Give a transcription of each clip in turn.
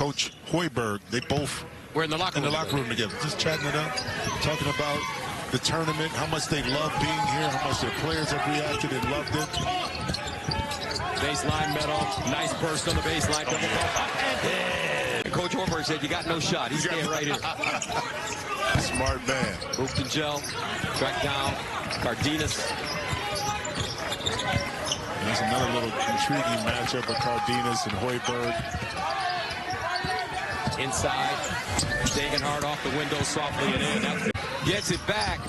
Coach Hoiberg, they both were in the locker room together, just chatting it up, talking about the tournament, how much they love being here, how much their players have reacted and loved it. Baseline medal, nice burst on the baseline, double bump. And Coach Hoiberg said, "You got no shot." He's staying right here. Smart man. Hooped and gel, tracked down Cardenas. That's another little intriguing matchup of Cardenas and Hoiberg. Inside, Degenhardt off the window softly and in. Gets it back.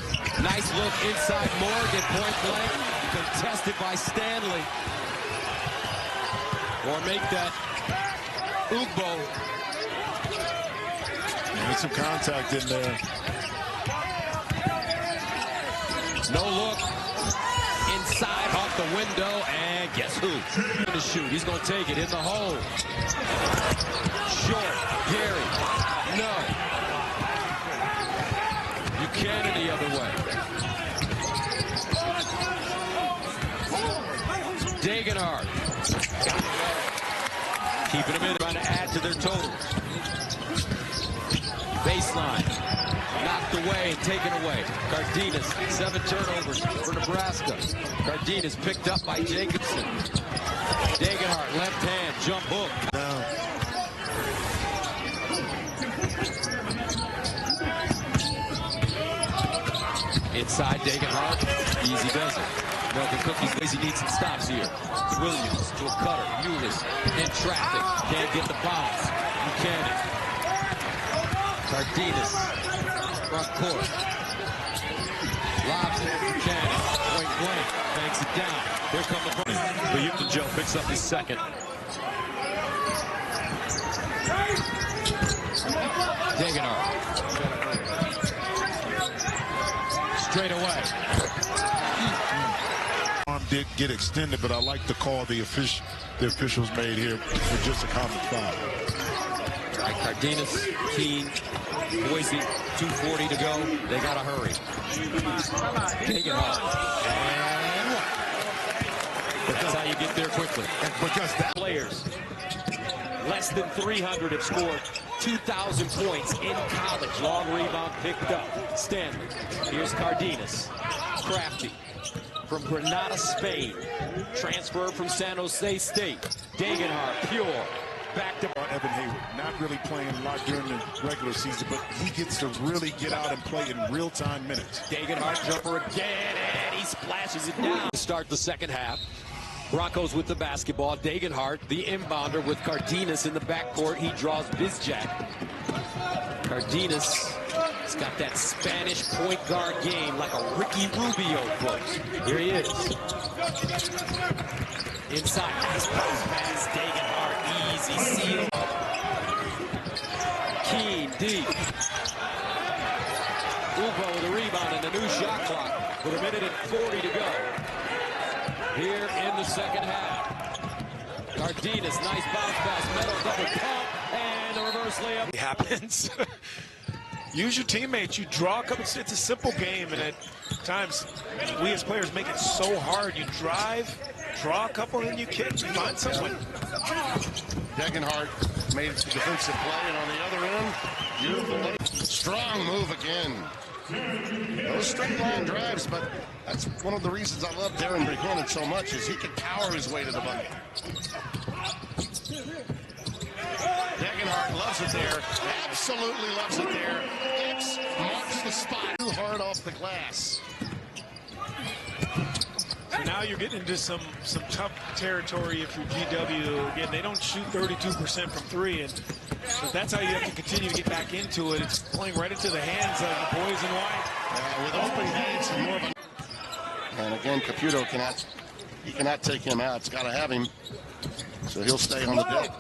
Nice look inside Morgan, point blank. Contested by Stanley. Or make that Ugbo. There's some contact in there. No look. Inside off the window, and guess who? Going to shoot. He's going to take it in the hole. Short. Gary. No. Buchanan the other way. Degenhardt. Keeping them in, trying to add to their totals. Baseline. Knocked away, taken away. Cardenas, 7 turnovers for Nebraska. Cardenas picked up by Jacobson. Degenhardt, left hand, jump hook. Inside Degenhardt, easy does it. Milton Cookies, Boise needs some stops here. Williams to a cutter, Eulis in traffic, can't get the bounce. Buchanan. Cardenas, front court. Lobs it, Buchanan, point blank, banks it down. Here come the point. Joe picks up his second. Degenhardt. Straight away. Arm did get extended, but I like the call the officials made here for just a common foul. All right, Cardenas, Keene, Boise, 2:40 to go. They got to hurry. Degenhardt. And what? That's how you get there quickly. Because that players, less than 300 have scored 2,000 points in college. Long rebound picked up. Stanley. Here's Cardenas. Crafty. From Granada, Spain. Transferred from San Jose State. Degenhardt, pure. Back to Evan Hayward. Not really playing a lot during the regular season, but he gets to really get out and play in real-time minutes. Degenhardt jumper again, and he splashes it down. Start the second half. Broncos with the basketball. Degenhardt, the inbounder with Cardenas in the backcourt. He draws Bizjack. Cardenas has got that Spanish point guard game like a Ricky Rubio close. Here he is. Inside, nice post pass. Degenhardt, easy seal. Keene, deep. Ugbo with a rebound and the new shot clock with 1:40 to go. Here in the second half. Cardenas, nice bounce pass, middle double pump, and the reverse layup. It happens. Use your teammates. You draw a couple. It's a simple game, and at times we as players make it so hard. You drive, draw a couple, and then you kick. You find someone. Degenhardt made the defensive play, and on the other end, beautiful. Strong move again. Those straight line drives, but that's one of the reasons I love Darren Buchanan so much is he can power his way to the bucket. Degenhardt loves it there. Absolutely loves it there. X marks the spot. Too hard off the glass. So now you're getting into some tough territory if you're GW. Again, they don't shoot 32% from 3, and so that's how you have to continue to get back into it. It's playing right into the hands of the boys in white. With open hands and more of a... And again, Caputo cannot take him out. It's got to have him. So he'll stay on the deck.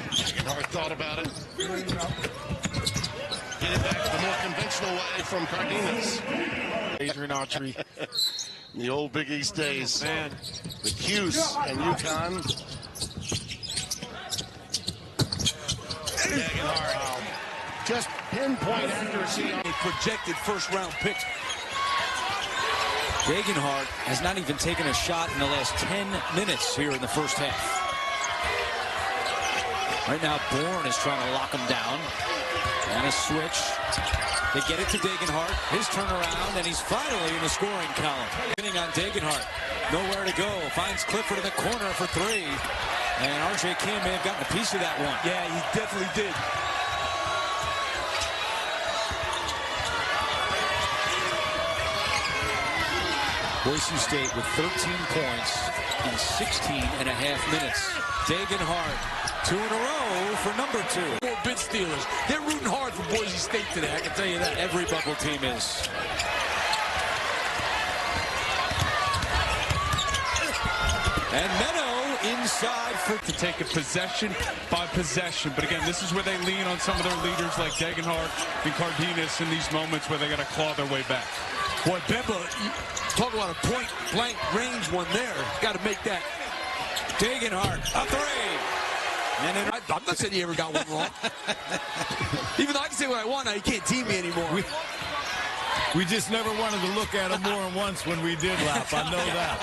Degenhardt thought about it. Get it back the more conventional way from Cardenas. Adrian Autry. The old Big East days. Man. With Hughes and UConn. Degenhardt. Just pinpoint accuracy on a projected first-round pick. Degenhart has not even taken a shot in the last 10 minutes here in the first half. Right now, Bourne is trying to lock him down. And a switch. They get it to Degenhart. His turnaround, and he's finally in the scoring column. Hitting on Degenhart. Nowhere to go. Finds Clifford in the corner for three. And R.J. Kim may have gotten a piece of that one. Yeah, he definitely did. Boise State with 13 points in 16 and a half minutes. Degenhart, 2 in a row for number 2. More bid stealers. They're rooting hard for Boise State today, I can tell you that. Every bubble team is. And Meadow inside for to take it possession by possession. But again, this is where they lean on some of their leaders like Degenhart and Cardenas in these moments where they got to claw their way back. Boy, Bemba, talk about a point-blank range one there. Got to make that. Degenhart, a three. And then I'm not saying he ever got one wrong. Even though I can say what I want now, you can't team me anymore. We just never wanted to look at him more than once when we did laugh. I know that.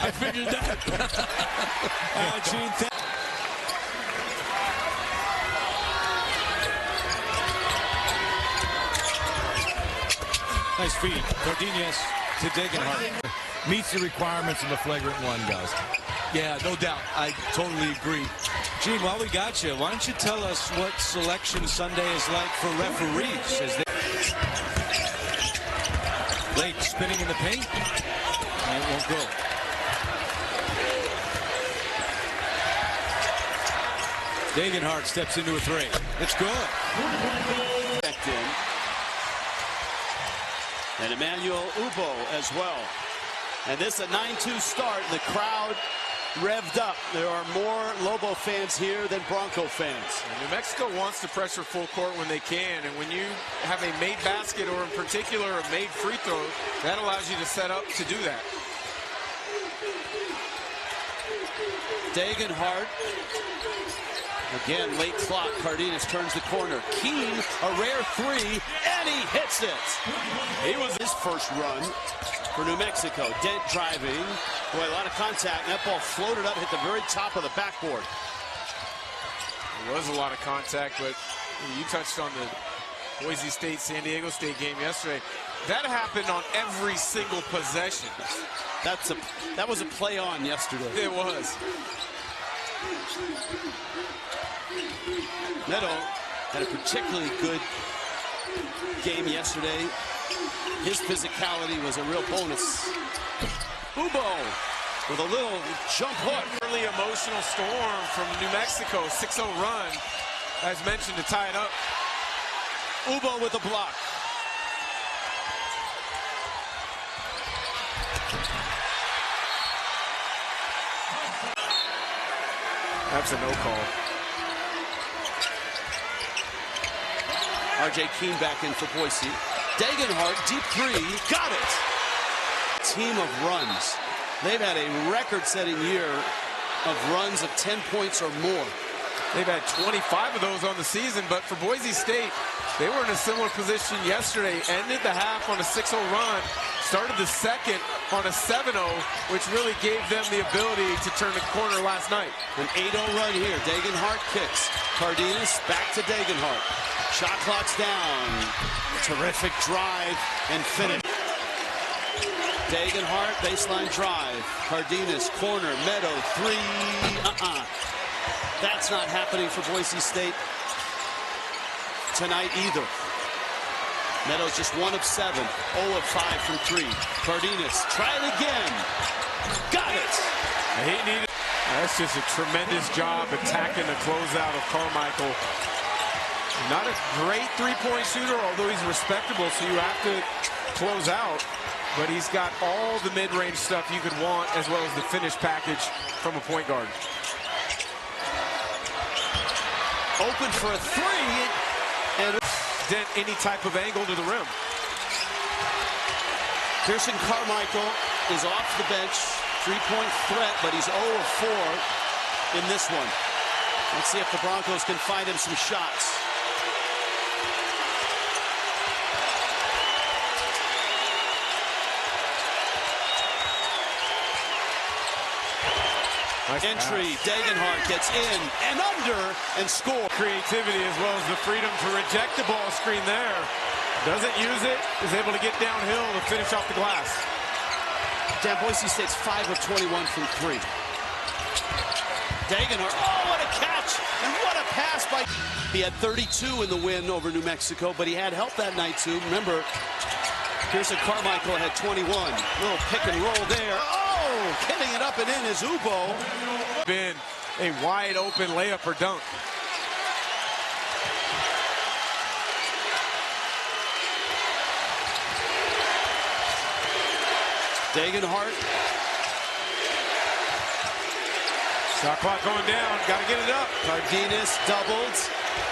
I figured that. Gene, nice feed. Cardenas to Degenhart. Meets the requirements of the flagrant one, guys. Yeah, no doubt. I totally agree. Gene, while we got you, why don't you tell us what Selection Sunday is like for referees? As they... Late spinning in the paint. And it won't go. Degenhart steps into a three. It's good. And Emmanuel Ubo as well. And this a 9-2 start. The crowd revved up. There are more Lobo fans here than Bronco fans. And New Mexico wants to pressure full court when they can. And when you have a made basket or in particular a made free throw, that allows you to set up to do that. Degenhart. Again, late clock. Cardenas turns the corner. Keene, a rare three, and he hits it. He was his first run for New Mexico. Dent driving. Boy, a lot of contact. That ball floated up, hit the very top of the backboard. There was a lot of contact, but you touched on the Boise State, San Diego State game yesterday. That happened on every single possession. That was a play on yesterday. It was. Meadow had a particularly good game yesterday. His physicality was a real bonus. Ubo with a little jump hook. Early emotional storm from New Mexico. 6-0 run, as mentioned, to tie it up. Ubo with a block. That's a no call. R.J. Keene back in for Boise. Degenhart, deep three, got it. Team of runs. They've had a record-setting year of runs of 10 points or more. They've had 25 of those on the season, but for Boise State, they were in a similar position yesterday. Ended the half on a 6-0 run, started the second on a 7-0, which really gave them the ability to turn the corner last night. An 8-0 run here. Degenhart kicks. Cardenas back to Degenhart. Shot clock's down. Terrific drive and finish. Degenhart, baseline drive. Cardenas, corner, Meadow, three. That's not happening for Boise State tonight either. Meadow's just 1 of 7. 0 of 5 from 3. Cardenas, try it again. Got it. He needed. That's just a tremendous job attacking the closeout of Carmichael. Not a great three-point shooter, although he's respectable, so you have to close out. But he's got all the mid-range stuff you could want, as well as the finish package from a point guard. Open for a three. And dent any type of angle to the rim. Pearson Carmichael is off the bench. Three-point threat, but he's 0 of 4 in this one. Let's see if the Broncos can find him some shots. Entry, Degenhardt gets in and under and score. Creativity as well as the freedom to reject the ball screen there. Doesn't use it, is able to get downhill to finish off the glass. Dan, Boise State's 5 of 21 from 3. Degenhardt, oh, what a catch, and what a pass by... He had 32 in the win over New Mexico, but he had help that night, too. Remember, Pearson Carmichael had 21. Little pick and roll there. Oh, hitting it up and in is Ubo. Been a wide open layup or dunk. Degenhardt. Shot clock going down. Got to get it up. Cardenas doubled.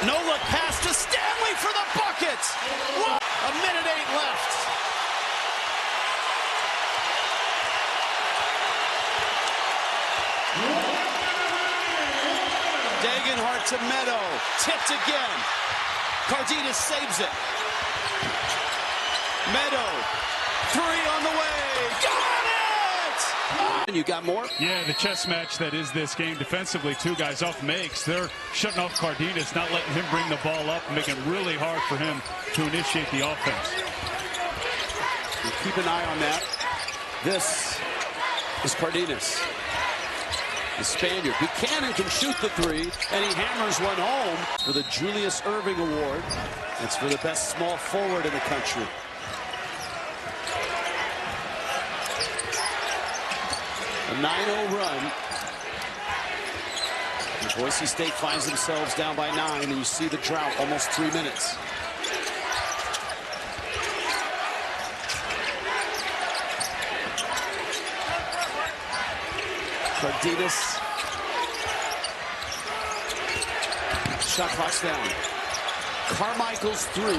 No look pass to Stanley for the bucket. What? A minute 8 left. Degenhardt to Meadow. Tipped again. Cardenas saves it. Meadow. 3 on the way. Got it! And you got more? Yeah, the chess match that is this game defensively. 2 guys off makes. They're shutting off Cardenas, not letting him bring the ball up, and making it really hard for him to initiate the offense. Keep an eye on that. This is Cardenas. The Spaniard. Buchanan can shoot the 3, and he hammers one home for the Julius Erving Award. That's for the best small forward in the country. A 9-0 run. And Boise State finds themselves down by 9, and you see the drought, almost 3 minutes. Cardenas. Shot clock's down. Carmichael's through.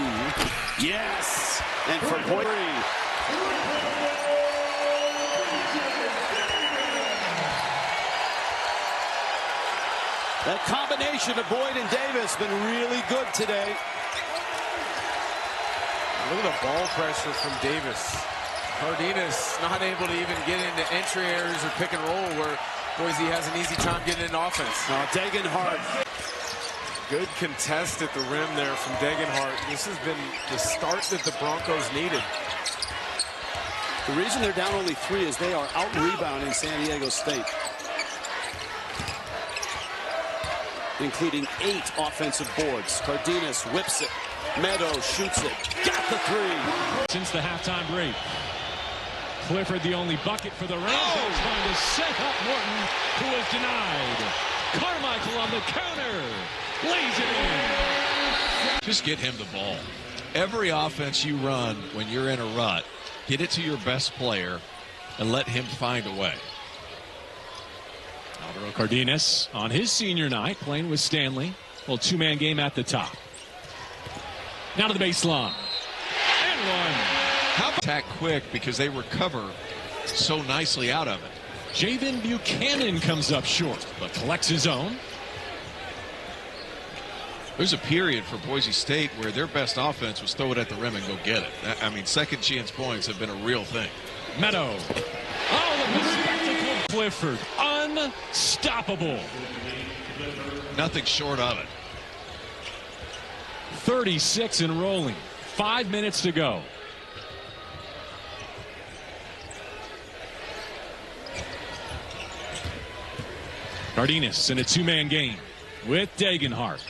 Yes! And for Boise. That combination of Boyd and Davis been really good today. Look at the ball pressure from Davis. Cardenas not able to even get into entry areas or pick and roll where Boise has an easy time getting into offense. Degenhardt. Good contest at the rim there from Degenhardt. This has been the start that the Broncos needed. The reason they're down only 3 is they are out-rebounding San Diego State, including 8 offensive boards. Cardenas whips it. Meadow shoots it. Got the 3. Since the halftime break. Clifford the only bucket for the Rams. Trying to set up Morton, who was denied. Carmichael on the counter. Lays it in. Just get him the ball. Every offense you run when you're in a rut, get it to your best player and let him find a way. Alvaro Cardenas on his senior night playing with Stanley. Well, 2-man game at the top. Now to the baseline. And one. How about attack quick because they recover so nicely out of it. Javen Buchanan comes up short, but collects his own. There's a period for Boise State where their best offense was throw it at the rim and go get it. I mean, second chance points have been a real thing. Meadow. Oh, the spectacle. Clifford. Unstoppable. Nothing short of it. 36 and rolling. 5 minutes to go. Cardenas in a 2-man game with Degenhardt.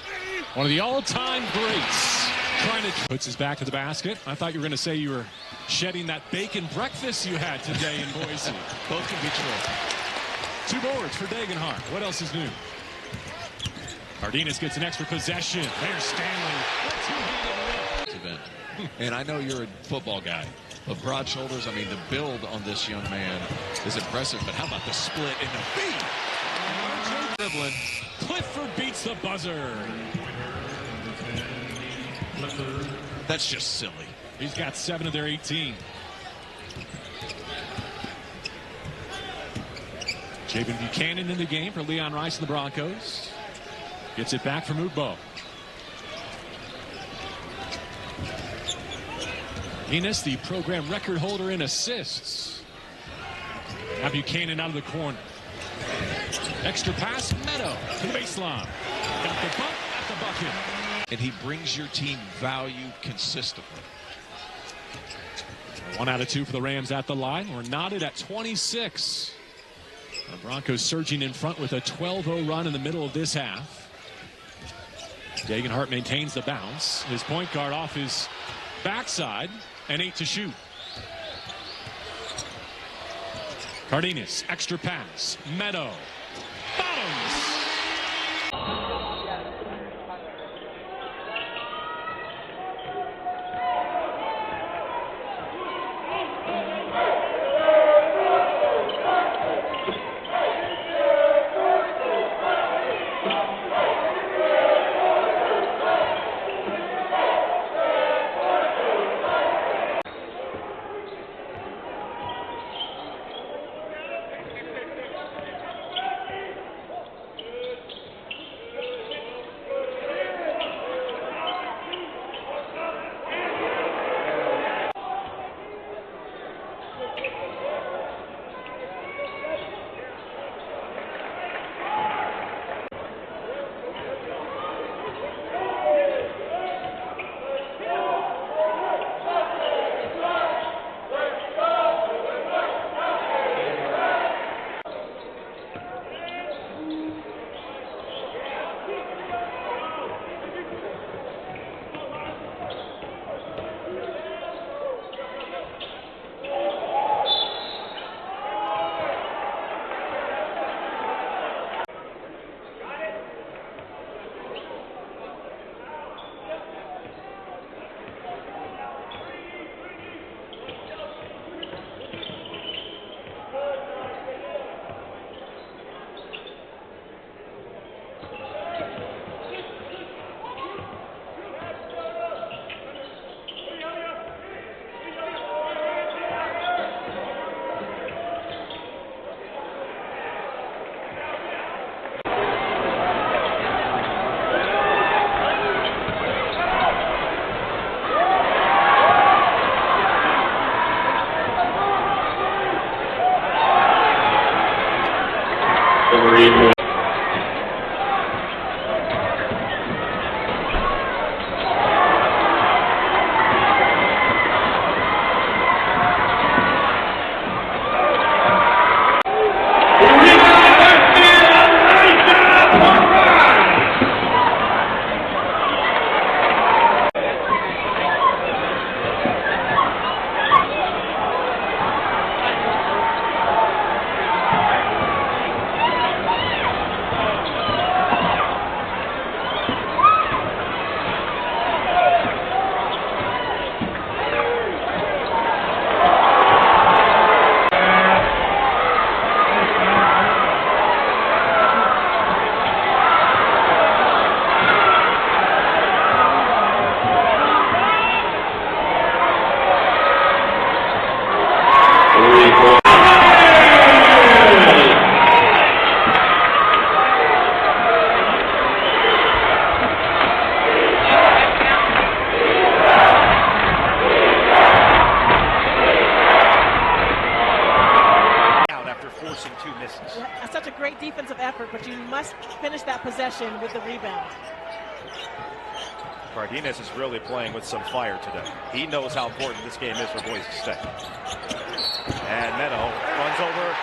One of the all-time greats. Trying to puts his back to the basket. I thought you were going to say you were shedding that bacon breakfast you had today in Boise. Both can be true. 2 boards for Degenhardt. What else is new? Cardenas gets an extra possession. There's Stanley. And I know you're a football guy, but broad shoulders, I mean, the build on this young man is impressive. But how about the split in the feet? Dribbling. Clifford beats the buzzer. That's just silly. He's got 7 of their 18. Javen Buchanan in the game for Leon Rice and the Broncos. Gets it back from Ugbo. Enos, the program record holder in assists. Now Buchanan out of the corner. Extra pass, Meadow to the baseline. Got the bump at the bucket. And he brings your team value consistently. 1 out of 2 for the Rams at the line. We're knotted at 26. The Broncos surging in front with a 12-0 run in the middle of this half. Degenhart maintains the bounce. His point guard off his backside, and 8 to shoot. Cardenas, extra pass. Meadow. Bottoms. Such a great defensive effort, but you must finish that possession with the rebound. Cardenas is really playing with some fire today. He knows how important this game is for Boise State. And Meadow runs over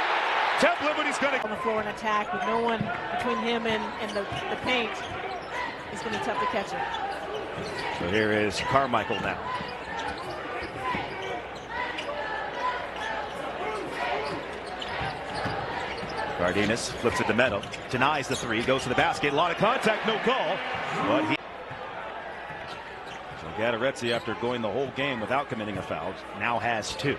Templin, but he's going to... On the floor and attack with no one between him and the paint. It's going to be tough to catch him. So here is Carmichael now. Cardenas flips it to Meadow, denies the three, goes to the basket, a lot of contact, no call. But he... So Gadarezzi, after going the whole game without committing a foul, now has 2.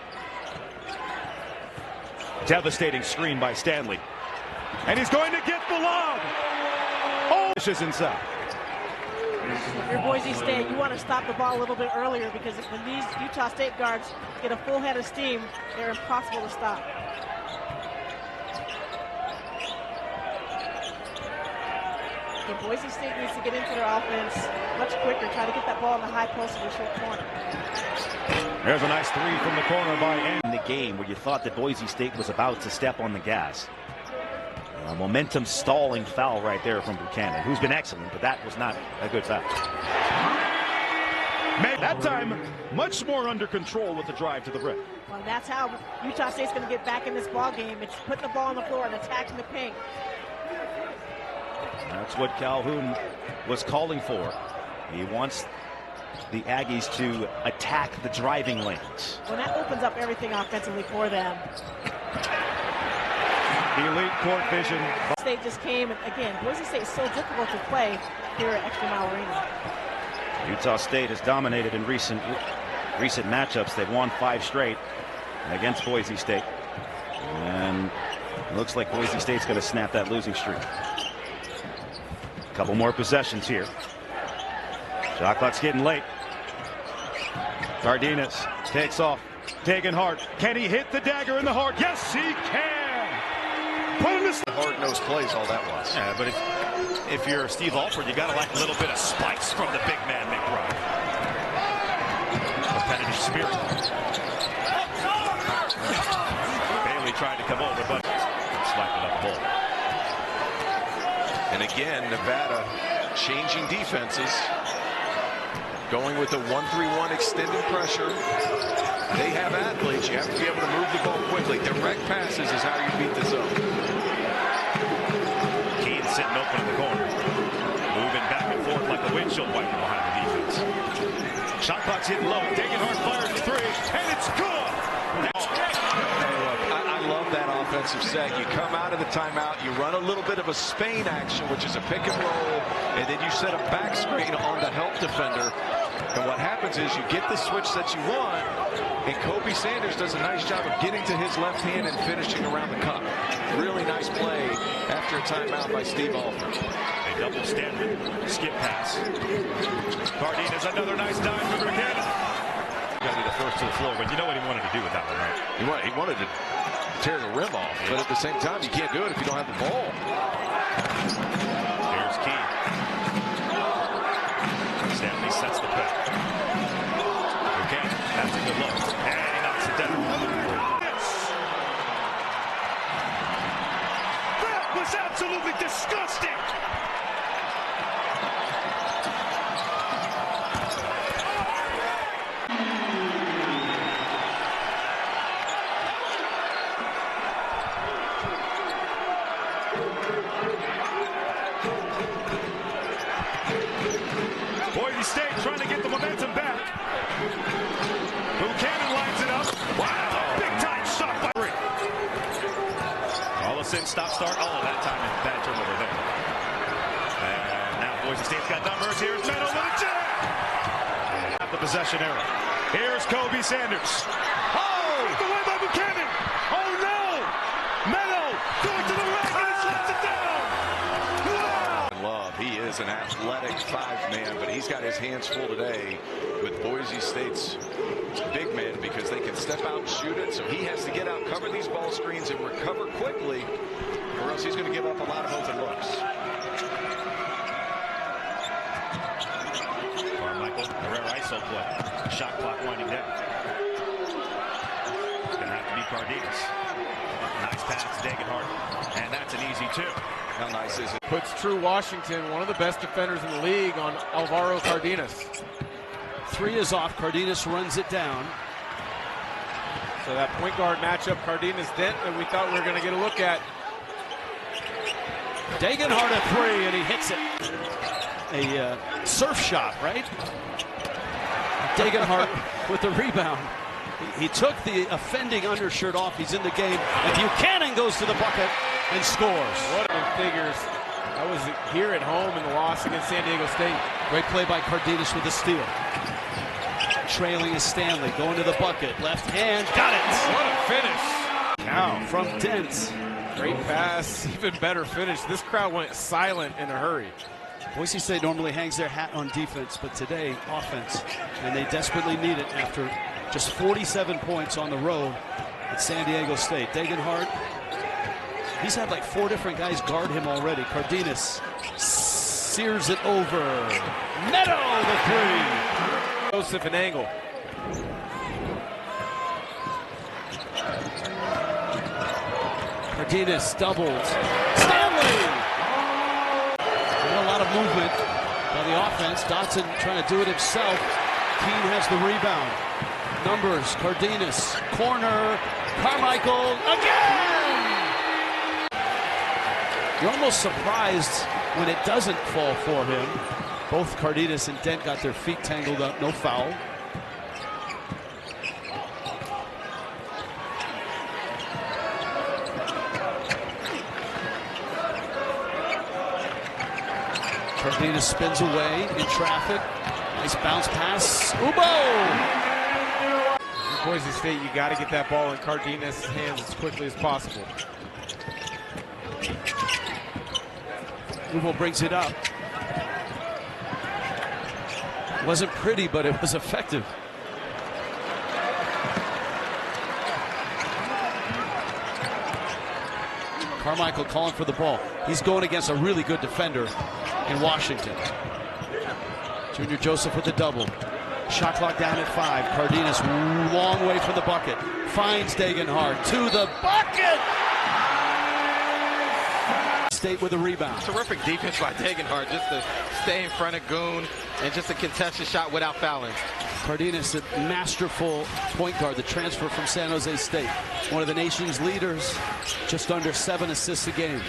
Devastating screen by Stanley. And he's going to get the lob. Oh, this is inside. If you're Boise State, you want to stop the ball a little bit earlier, because when these Utah State guards get a full head of steam, they're impossible to stop. And Boise State needs to get into their offense much quicker, try to get that ball in the high post of the short corner. There's a nice three from the corner by Ann. In the game where you thought that Boise State was about to step on the gas. A momentum stalling foul right there from Buchanan, who's been excellent, but that was not a good foul. That time, much more under control with the drive to the rim. Well, that's how Utah State's going to get back in this ball game. It's putting the ball on the floor and attacking the paint. That's what Calhoun was calling for. He wants the Aggies to attack the driving lanes. Well, that opens up everything offensively for them. The elite court vision. State just came, and again, Boise State is so difficult to play here at Extra Mile Arena. Utah State has dominated in recent matchups. They've won 5 straight against Boise State. And it looks like Boise State's going to snap that losing streak. A couple more possessions here. Shot clock's getting late. Cardenas takes off. Degenhart. Can he hit the dagger in the heart? Yes, he can. Put him to hard-nosed plays, all that was. Yeah, but if you're Steve Alford, you got to like a little bit of spice from the big man, McBride. Competitive spirit. Bailey tried to come over, but slapping up the ball. And again, Nevada changing defenses, going with the 1-3-1 extended pressure. They have athletes. You have to be able to move the ball quickly. Direct passes is how you beat the zone. Keane sitting open in the corner, moving back and forth like a windshield wiper behind the defense. Shot clock's hitting low. Degenhart fires the 3, and it's good. I love that offensive set. You come out of the timeout, you run a little bit of a Spain action, which is a pick and roll, and then you set a back screen on the help defender. And what happens is you get the switch that you want, and Kobe Sanders does a nice job of getting to his left hand and finishing around the cup. Really nice play after a timeout by Steve Alford. A double Stanley skip pass. Cardenas, another nice dive for Buchanan. Got to be the first to the floor, but you know what he wanted to do with that one, right? He wanted to tear the rim off, but at the same time, you can't do it if you don't have the ball. Here's Keane. Stanley sets the pick. Buchanan, that's a good look. And he knocks it down. That was absolutely disgusting. Boise State trying to get the momentum back. Buchanan lines it up. Wow, big time shot by Rick. Collison stop-start. Oh, that time bad turnover there. And now Boise State's got numbers. Here's Meadow with a jam. At the possession era. Here's Kobe Sanders. Oh! Ripped away by Buchanan. Oh no! Meadow going to the rack and he slaps it down. Love, he is an athletic 5-man, but he's got his hands full today with Boise State's big men because they can step out and shoot it, so he has to get out, cover these ball screens, and recover quickly, or else he's going to give up a lot of open looks. Carmichael, a rare ISO play. Shot clock winding down. Gonna have to be Cardenas. Nice pass, Degenhart, and that's an easy 2. How nice is it? Puts True Washington, one of the best defenders in the league, on Alvaro Cardenas. 3 is off. Cardenas runs it down. So that point guard matchup, Cardenas-Dent, that we thought we were going to get a look at. Degenhart a 3, and he hits it. A surf shot, right? Degenhart with the rebound. He took the offending undershirt off. He's in the game. And Buchanan goes to the bucket and scores. What figures. I was here at home in the loss against San Diego State. Great play by Cardenas with the steal. Trailing is Stanley. Going to the bucket. Left hand. Got it. What a finish. Now from Dent. Great pass. Even better finish. This crowd went silent in a hurry. Boise State normally hangs their hat on defense, but today, offense. And they desperately need it after just 47 points on the road at San Diego State. Degenhart, he's had like 4 different guys guard him already. Cardenas sears it over. Meadow, the 3. Joseph and Angle. Cardenas doubles. Stanley defense. Dotson trying to do it himself. Keene has the rebound. Numbers, Cardenas, corner, Carmichael again! You're almost surprised when it doesn't fall for him. Both Cardenas and Dent got their feet tangled up, no foul. Cardenas spins away in traffic. Nice bounce pass. Ubo! Boise State, you got to get that ball in Cardenas' hands as quickly as possible. Ubo brings it up. Wasn't pretty, but it was effective. Carmichael calling for the ball. He's going against a really good defender in Washington. Junior Joseph with the double. Shot clock down at 5. Cardenas long way from the bucket. Finds Degenhardt to the bucket. State with a rebound. Terrific defense by Degenhardt just to stay in front of Goon and just a contested shot without fouling. Cardenas, a masterful point guard, the transfer from San Jose State. One of the nation's leaders, just under 7 assists a game.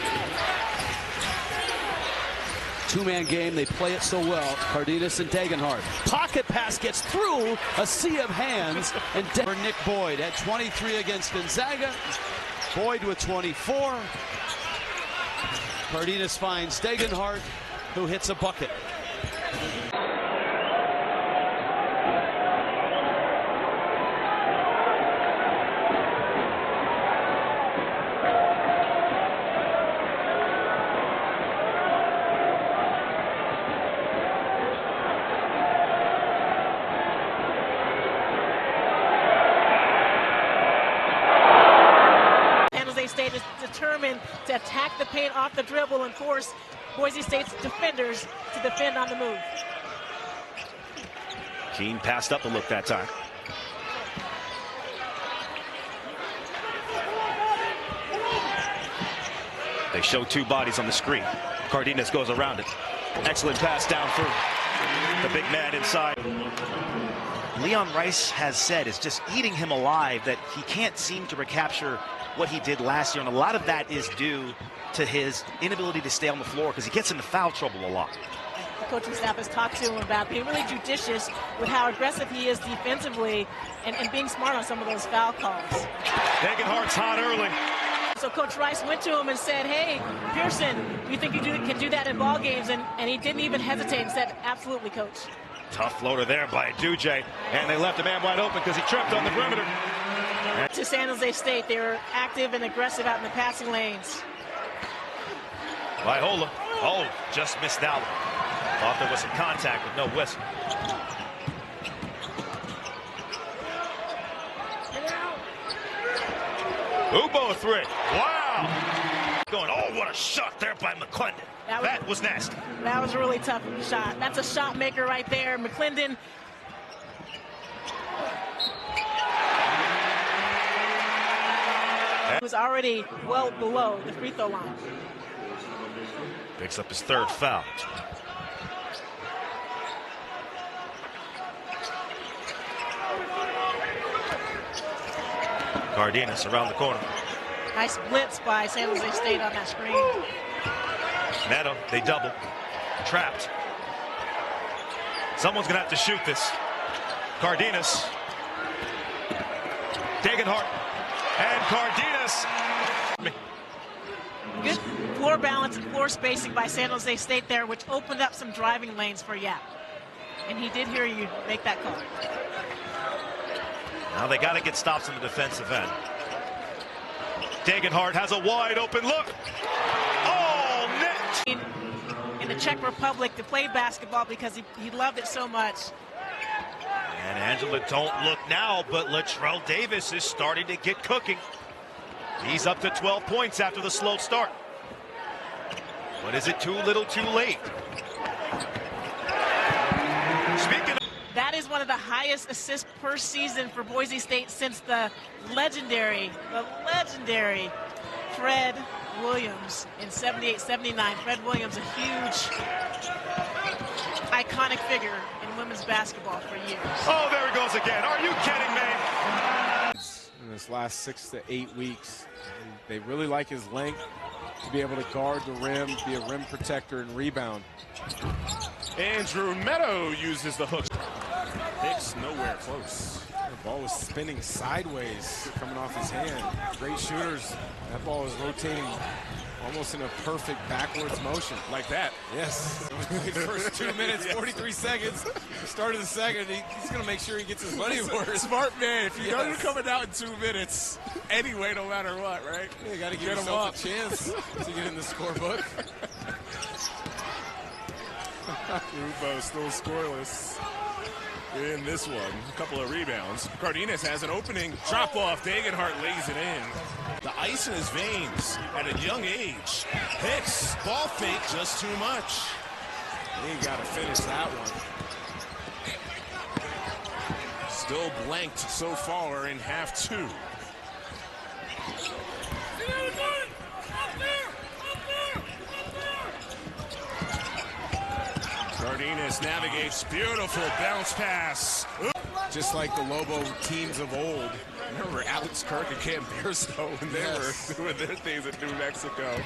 Two-man game, they play it so well. Cardenas and Degenhardt. Pocket pass gets through a sea of hands. And Nick Boyd at 23 against Gonzaga. Boyd with 24. Cardenas finds Degenhardt, who hits a bucket. State is determined to attack the paint off the dribble and force Boise State's defenders to defend on the move. Keene passed up the look that time. They show two bodies on the screen. Cardenas goes around it. Excellent pass down for the big man inside. Leon Rice has said it's just eating him alive that he can't seem to recapture what he did last year, and a lot of that is due to his inability to stay on the floor because he gets into foul trouble a lot. The coaching staff has talked to him about being really judicious with how aggressive he is defensively and being smart on some of those foul calls. Degenhardt's hot early. So Coach Rice went to him and said, hey, Pearson, do you think you can do that in ball games? And he didn't even hesitate and said, absolutely, Coach. Tough floater there by Duje, and they left a man wide open because he tripped on the perimeter. To San Jose State, they were active and aggressive out in the passing lanes. Viola, oh, just missed out. Thought there was some contact with no whistle. Ubo 3, wow. Going, oh, what a shot there by McClendon. That was nasty. That was a really tough shot. That's a shot maker right there. McClendon. Was already well below the free throw line. Picks up his third foul. Cardenas around the corner. Nice blitz by San Jose State on that screen. Neto, they double. Trapped. Someone's going to have to shoot this. Cardenas. Degenhardt. And Cardenas. Good floor balance and floor spacing by San Jose State there, which opened up some driving lanes for Yap. And he did hear you make that call. Now they got to get stops on the defensive end. Degenhardt has a wide open look. Oh, net! In the Czech Republic to play basketball because he loved it so much. And Angela, don't look now, but Latrell Davis is starting to get cooking. He's up to 12 points after the slow start. But is it too little too late? Speaking of... That is one of the highest assists per season for Boise State since the legendary Fred Williams in 78-79. Fred Williams, a huge iconic figure in women's basketball for years. Oh, there he goes again. Are you kidding me? In this last 6 to 8 weeks, they really like his length to be able to guard the rim, be a rim protector, and rebound. Andrew Meadow uses the hook. Hicks nowhere close. The ball was spinning sideways coming off his hand. Great shooters. That ball was rotating almost in a perfect backwards motion. Like that. Yes. First 2 minutes, 43 seconds. Start of the second. He's going to make sure he gets his money worth. Smart man. If you know you're coming out in 2 minutes, anyway, no matter what, right? You got to give yourself a chance to get in the scorebook. Rufo still scoreless in this one. A couple of rebounds. Cardenas has an opening. Drop off. Degenhart lays it in. The ice in his veins at a young age. Hicks, ball fake just too much. He got to finish that one. Still blanked so far in half two. Cardenas navigates, beautiful bounce pass. Just like the Lobo teams of old. Remember Alex Kirk and Cam Beerstow when they were doing their things in New Mexico.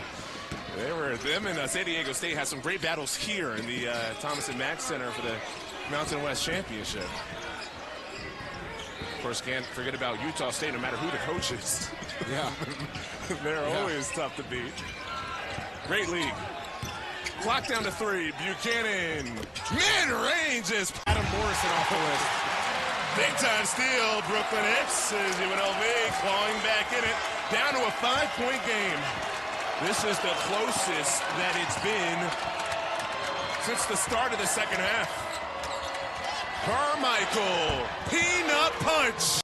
Them and San Diego State had some great battles here in the Thomas and Mack Center for the Mountain West Championship. Of course, can't forget about Utah State, no matter who the coach is. Yeah. They're always tough to beat. Great league. Clock down to 3. Buchanan. Mid-range is Adam Morrison off the list. Big time steal. Brooklyn Hicks is UNLV clawing back in it. Down to a 5-point game. This is the closest that it's been since the start of the second half. Carmichael. Peanut punch.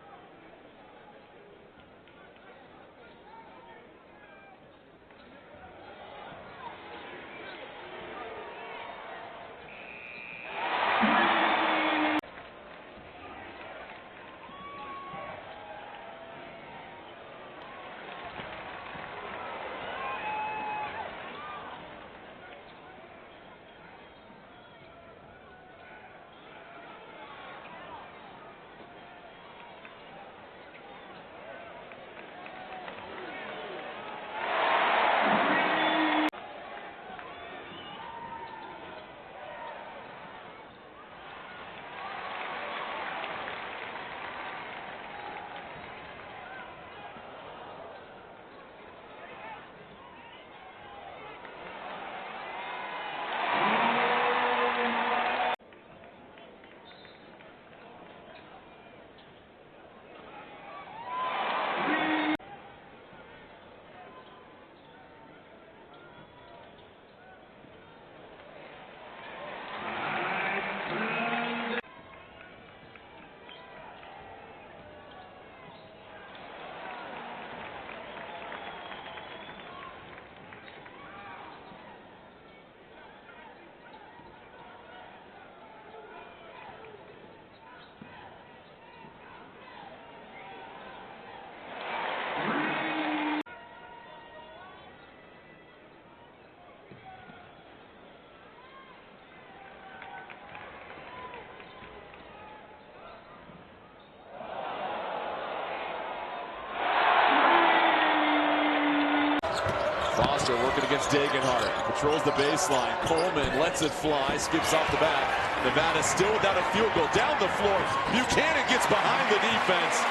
Foster working against Degenhart. Patrols the baseline. Coleman lets it fly. Skips off the back. Nevada still without a field goal. Down the floor. Buchanan gets behind the defense.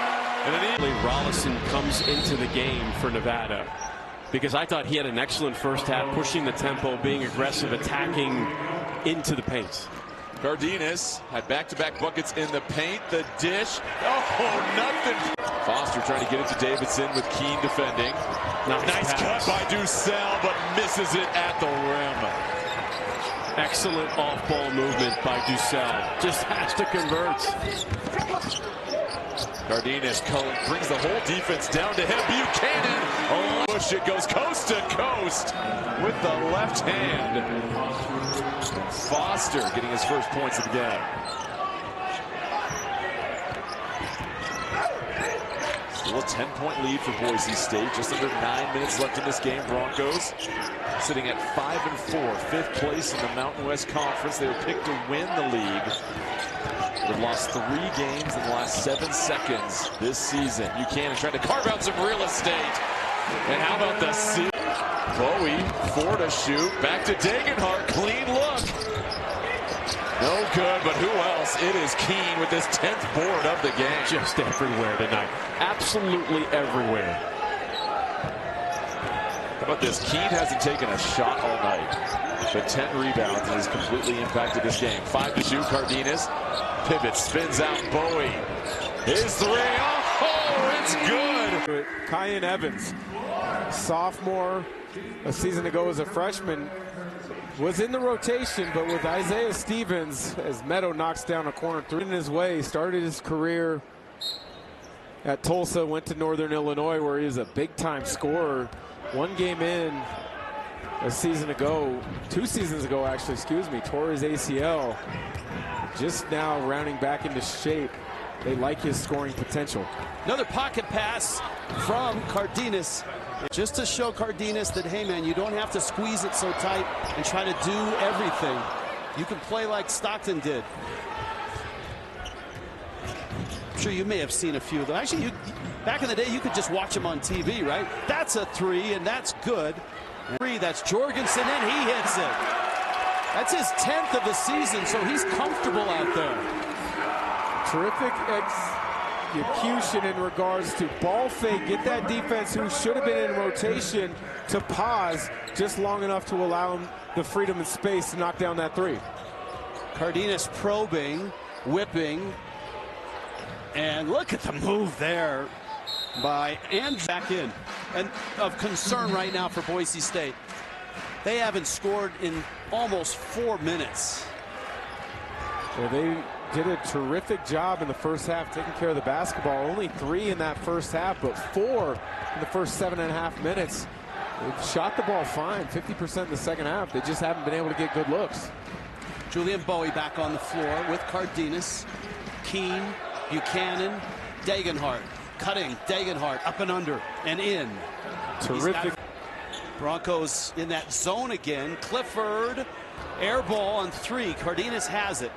And then Rollison comes into the game for Nevada. Because I thought he had an excellent first half, pushing the tempo, being aggressive, attacking into the paint. Cardenas had back-to-back buckets in the paint. The dish. Oh, nothing. Foster trying to get it to Davidson with Keene defending. Nice cut by Ducell, but misses it at the rim. Excellent off-ball movement by Ducell. Just has to convert. Cardenas brings the whole defense down to him. Buchanan. Oh, push it goes coast to coast with the left hand. Foster getting his first points of the game. Still a 10-point lead for Boise State. Just under 9 minutes left in this game. Broncos sitting at 5-4, 5th place in the Mountain West Conference. They were picked to win the league. They've lost 3 games in the last 7 seconds this season. Buchanan trying to carve out some real estate. And how about the Bowie, 4 to shoot. Back to Degenhart. Clean look. No good, but who else? It is Keene with his 10th board of the game. Just everywhere tonight. Absolutely everywhere. How about this? Keene hasn't taken a shot all night, but 10 rebounds and has completely impacted this game. 5 to shoot. Cardenas pivots, spins out. Bowie. His 3. Oh, it's good. Kyan Evans, sophomore, a season ago as a freshman, was in the rotation, but with Isaiah Stevens, as Meadow knocks down a corner 3 in his way, started his career at Tulsa, went to Northern Illinois where he was a big-time scorer. 1 game in a season ago, 2 seasons ago actually, excuse me, tore his ACL. Just now rounding back into shape. They like his scoring potential. Another pocket pass from Cardenas. Just to show Cardenas that, hey, man, you don't have to squeeze it so tight and try to do everything. You can play like Stockton did. I'm sure you may have seen a few of them. Actually, back in the day, you could just watch them on TV, right? That's a 3, and that's good. 3, that's Jorgensen, and he hits it. That's his 10th of the season, so he's comfortable out there. Terrific execution in regards to ball fake, get that defense who should have been in rotation to pause just long enough to allow him the freedom and space to knock down that 3. Cardenas probing, whipping, and look at the move there by and back in. And of concern right now for Boise State. They haven't scored in almost 4 minutes. Well, they did a terrific job in the first half taking care of the basketball. Only 3 in that first half, but 4 in the first 7.5 minutes. They've shot the ball fine, 50% in the second half. They just haven't been able to get good looks. Julian Bowie back on the floor with Cardenas, Keene, Buchanan, Degenhart. Cutting, Degenhart up and under and in. Terrific. Broncos in that zone again. Clifford, air ball on 3. Cardenas has it.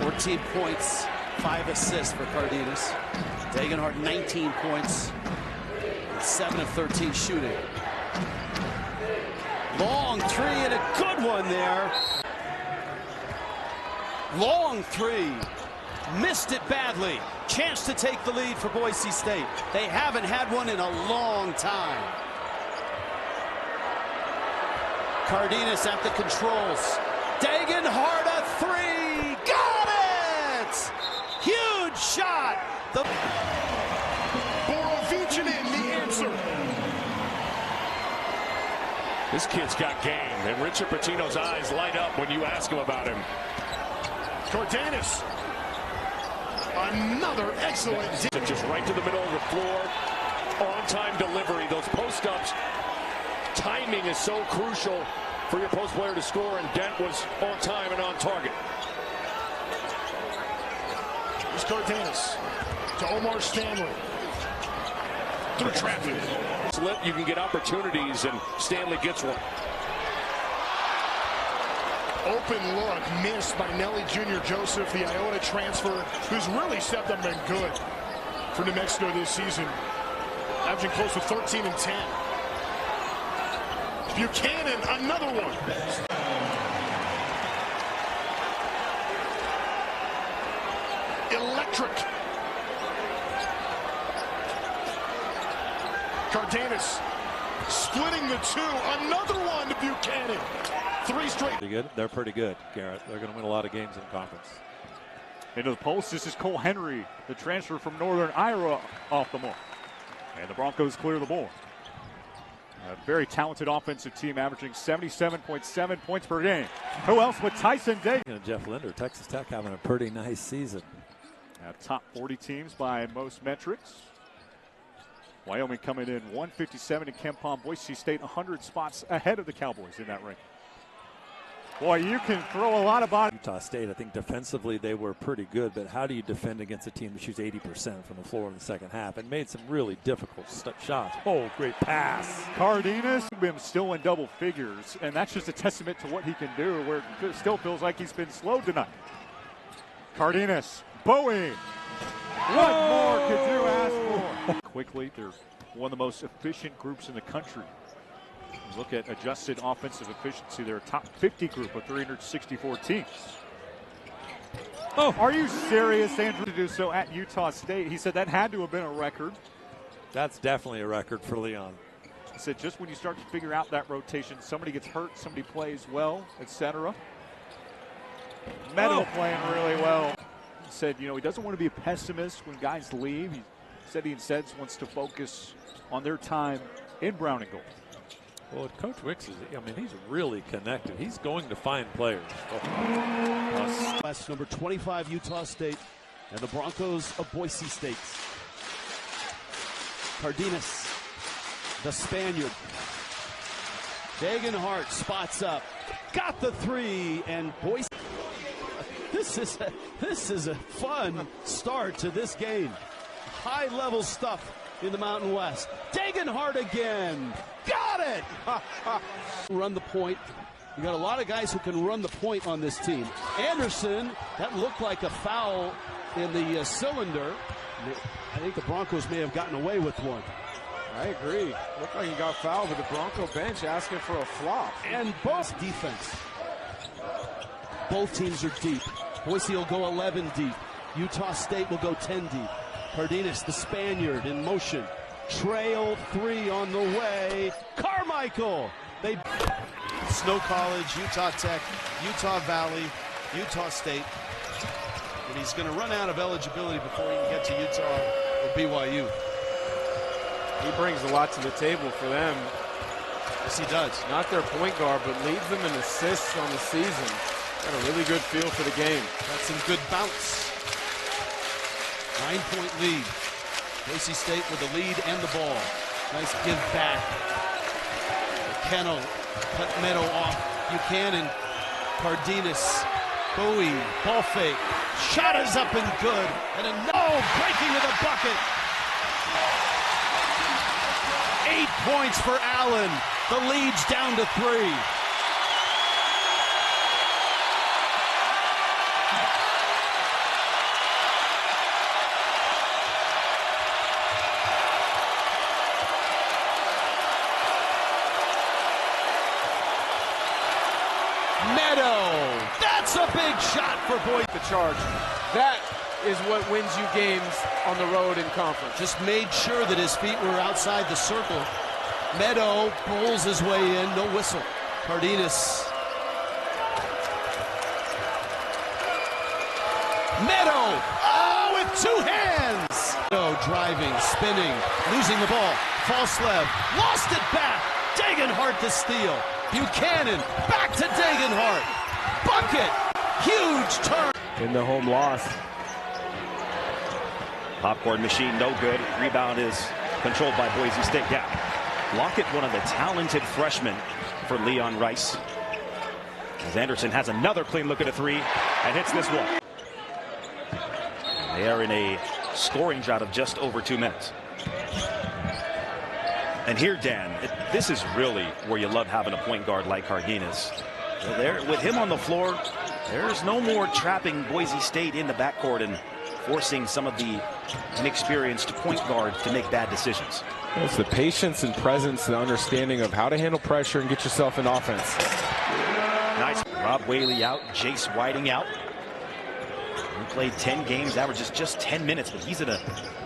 $14 points, 5 assists for Cardenas. Degenhart 19 points, 7 of 13 shooting. Long 3 and a good one there. Long 3. Missed it badly. Chance to take the lead for Boise State. They haven't had one in a long time. Cardenas at the controls. Degenhart a 3. Got it! Huge shot. Borovicinin, the answer. This kid's got game, and Richard Pitino's eyes light up when you ask him about him. Cardenas. Another excellent. Just right to the middle of the floor. On-time delivery. Those post-ups. Timing is so crucial for your post player to score, and Dent was on time and on target. Here's Cardenas to Omar Stanley. Through traffic. Slip, you can get opportunities, and Stanley gets one. Open look missed by Nelly Jr. Joseph, the Iota transfer, who's really stepped up and been good for New Mexico this season, averaging close to 13 and 10. Buchanan, another one. Electric. Cardenas splitting the 2. Another one to Buchanan. 3 straight. Pretty good. They're pretty good, Garrett. They're going to win a lot of games in conference. Into the post, this is Cole Henry, the transfer from Northern Iowa, off the mark. And the Broncos clear the board. A very talented offensive team averaging 77.7 points per game. Who else but Tyson Day? And Jeff Linder, Texas Tech having a pretty nice season. Top 40 teams by most metrics. Wyoming coming in 157 in KenPom. Boise State 100 spots ahead of the Cowboys in that ranking. Boy, you can throw a lot of body. Utah State, I think defensively they were pretty good, but how do you defend against a team that shoots 80% from the floor in the second half and made some really difficult shots? Oh, great pass. Cardenas still in double figures, and that's just a testament to what he can do, where it still feels like he's been slowed tonight. Cardenas, Bowie. What more could you ask for? Quickly, they're one of the most efficient groups in the country. Look at adjusted offensive efficiency. They're a top 50 group of 364 teams. Oh, are you serious, Andrew, to do so at Utah State? He said that had to have been a record. That's definitely a record for Leon. He said just when you start to figure out that rotation, somebody gets hurt, somebody plays well, etc. Meadow playing really well. He said, you know, he doesn't want to be a pessimist when guys leave. He said he instead wants to focus on their time in brown and gold. Well, Coach Wicks is, I mean, he's really connected. He's going to find players. Class number 25, Utah State, and the Broncos of Boise State. Cardenas, the Spaniard. Degenhart spots up, got the three, and Boise. This is a fun start to this game. High-level stuff in the Mountain West. Degenhart again. Got it! Run the point. You got a lot of guys who can run the point on this team. Anderson, that looked like a foul in the cylinder. I think the Broncos may have gotten away with one. I agree. Looked like he got fouled, but the Bronco bench asking for a flop. And both defense. Both teams are deep. Boise will go 11 deep. Utah State will go 10 deep. Cardenas, the Spaniard, in motion. Trail three on the way. Carmichael. Snow College, Utah Tech, Utah Valley, Utah State. And he's going to run out of eligibility before he can get to Utah or BYU. He brings a lot to the table for them. Yes, he does. Not their point guard, but leads them in assists on the season. Got a really good feel for the game. Got some good bounce. 9-point lead. Boise State with the lead and the ball. Nice give back. Kennel cut Meadow off. Buchanan, Cardenas, Bowie, ball fake. Shot is up and good. And breaking to the bucket. 8 points for Allen. The lead's down to 3. Meadow, that's a big shot for Boise. The charge. That is what wins you games on the road in conference. Just made sure that his feet were outside the circle. Meadow pulls his way in, no whistle. Cardenas. Meadow, with 2 hands. Meadow driving, spinning, losing the ball. Falslev, lost it back. Degenhart to steal. Buchanan, back to Degenhart. Bucket, huge turn. In the home loss. Popcorn machine, no good. Rebound is controlled by Boise State. Yeah, Lockett, one of the talented freshmen for Leon Rice. As Anderson has another clean look at a 3 and hits this one. They are in a scoring drought of just over 2 minutes. And here, Dan, this is really where you love having a point guard like Cardenas. There, with him on the floor, there's no more trapping Boise State in the backcourt and forcing some of the inexperienced point guards to make bad decisions. It's the patience and presence, the understanding of how to handle pressure and get yourself in offense. Nice. Rob Whaley out, Jace Whiting out. He played 10 games, averages just 10 minutes, but he's in a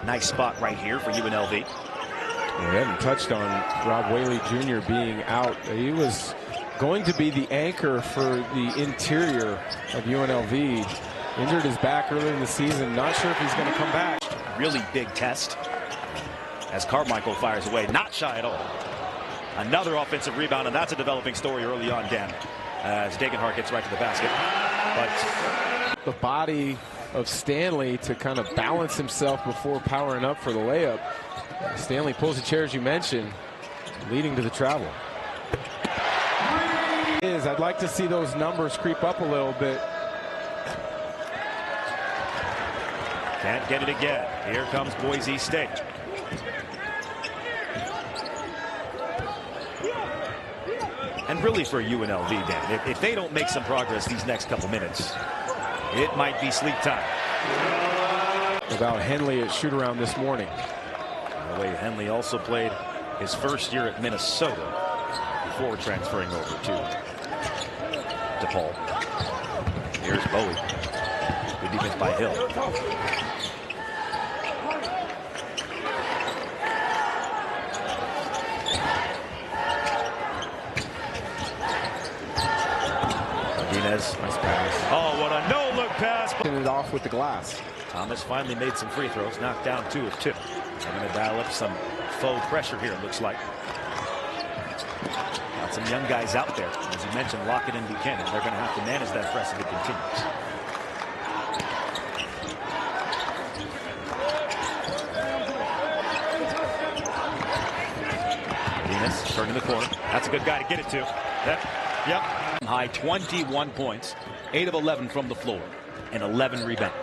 nice spot right here for UNLV. We hadn't touched on Rob Whaley Jr. being out. He was going to be the anchor for the interior of UNLV. Injured his back early in the season. Not sure if he's going to come back. Really big test as Carmichael fires away. Not shy at all. Another offensive rebound, and that's a developing story early on, Dan, as Degenhart gets right to the basket. But the body of Stanley to kind of balance himself before powering up for the layup. Stanley pulls the chair, as you mentioned, leading to the travel. I'd like to see those numbers creep up a little bit. Can't get it again. Here comes Boise State. And really for UNLV, Dan, if they don't make some progress these next couple minutes, it might be sleep time. About Henley at shoot-around this morning. By the way, Henley also played his first year at Minnesota before transferring over to DePaul. Here's Bowie. Good defense by Hill. Cardenas. Nice pass. Oh, what a no-look pass. Getting it off with the glass. Thomas finally made some free throws, knocked down 2 of 2. They're going to dial up some faux pressure here, it looks like. Got some young guys out there. As you mentioned, Lockett and Buchanan. They're going to have to manage that press if it continues. Cardenas turning the corner. That's a good guy to get it to. Yep. High 21 points, 8 of 11 from the floor, and 11 rebounds.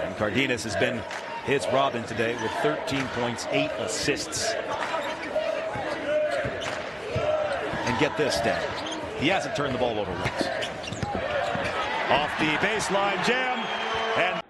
And Cardenas has been his Robin today with 13 points, 8 assists. And get this, Dan, he hasn't turned the ball over once. Off the baseline jam, and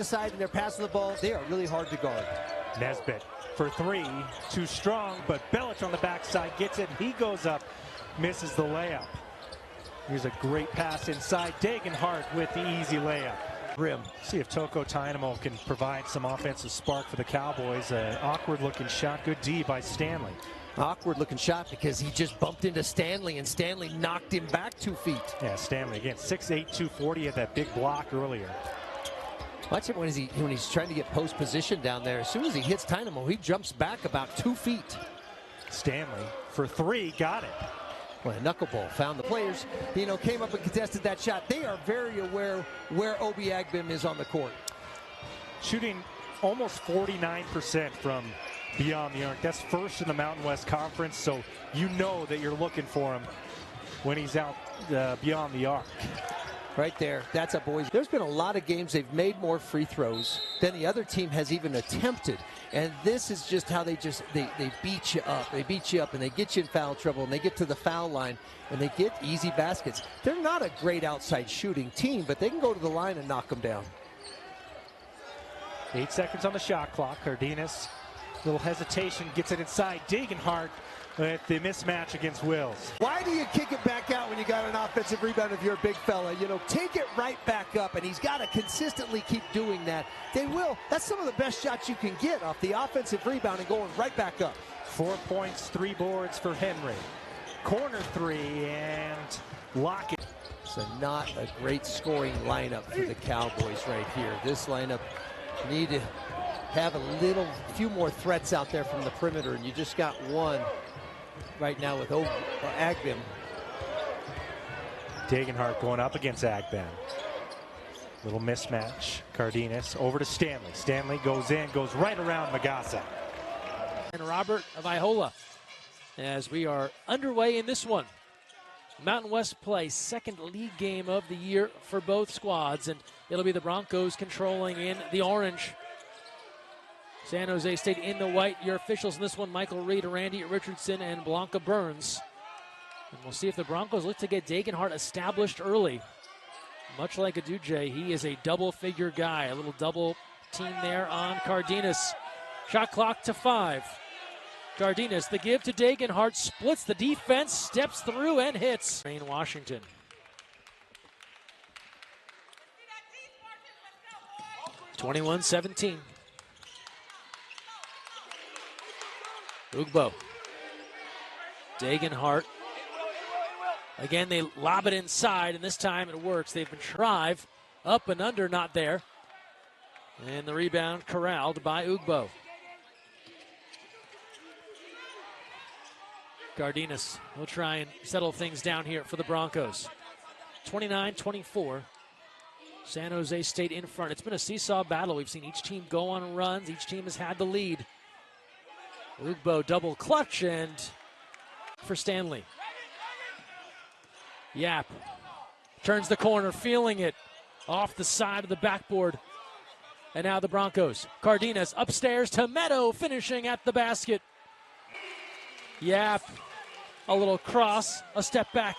Deciding they're passing the ball, they are really hard to guard. Nesbitt for 3, too strong, but Bellich on the backside gets it. He goes up, misses the layup. Here's a great pass inside. Degenhart with the easy layup. Rim. See if Toko Tainamo can provide some offensive spark for the Cowboys. Awkward looking shot, good D by Stanley. Awkward looking shot because he just bumped into Stanley and Stanley knocked him back 2 feet. Yeah, Stanley again, 6'8", 240 at that big block earlier. Watch it when he's trying to get post position down there. As soon as he hits Tainamo, he jumps back about 2 feet. Stanley for 3, got it. Well, a knuckleball found the players, came up and contested that shot. They are very aware where Obi Agbim is on the court. Shooting almost 49% from beyond the arc. That's first in the Mountain West Conference, so you know that you're looking for him when he's out beyond the arc. Right there, that's a Boise. There's been a lot of games they've made more free throws than the other team has even attempted. And this is just how they beat you up. They beat you up and they get you in foul trouble and they get to the foul line and they get easy baskets. They're not a great outside shooting team, but they can go to the line and knock them down. 8 seconds on the shot clock. Cardenas, little hesitation, gets it inside. Degenhart with the mismatch against Wills. Why do you kick it back out when you got an offensive rebound if you're a big fella? You know, take it right back up, and he's got to consistently keep doing that. They will. That's some of the best shots you can get off the offensive rebound and going right back up. 4 points, 3 boards for Henry. Corner 3 and lock it. So not a great scoring lineup for the Cowboys right here. This lineup need to have a few more threats out there from the perimeter, and you just got one right now with Agben. Degenhart going up against Agben. Little mismatch. Cardenas over to Stanley. Stanley goes in, goes right around Magasa. And Robert Vaihola as we are underway in this one. Mountain West play, second league game of the year for both squads, and it'll be the Broncos controlling in the orange. San Jose State in the white. Your officials in this one, Michael Reed, Randy Richardson, and Blanca Burns. And we'll see if the Broncos look to get Degenhart established early. Much like Aduje, he is a double-figure guy. A little double team there on Cardenas. Shot clock to 5. Cardenas, the give to Degenhart, splits the defense, steps through and hits. In Washington. (21-17). Ugbo. Degenhart. Again, they lob it inside, and this time it works. They've been drive, up and under, not there. And the rebound corralled by Ugbo. Cardenas will try and settle things down here for the Broncos. 29-24. San Jose State in front. It's been a seesaw battle. We've seen each team go on runs. Each team has had the lead. Ugbo double clutch and for Stanley. Yap turns the corner, feeling it off the side of the backboard. And now the Broncos. Cardenas upstairs to Meadow, finishing at the basket. Yap, a little cross, a step back,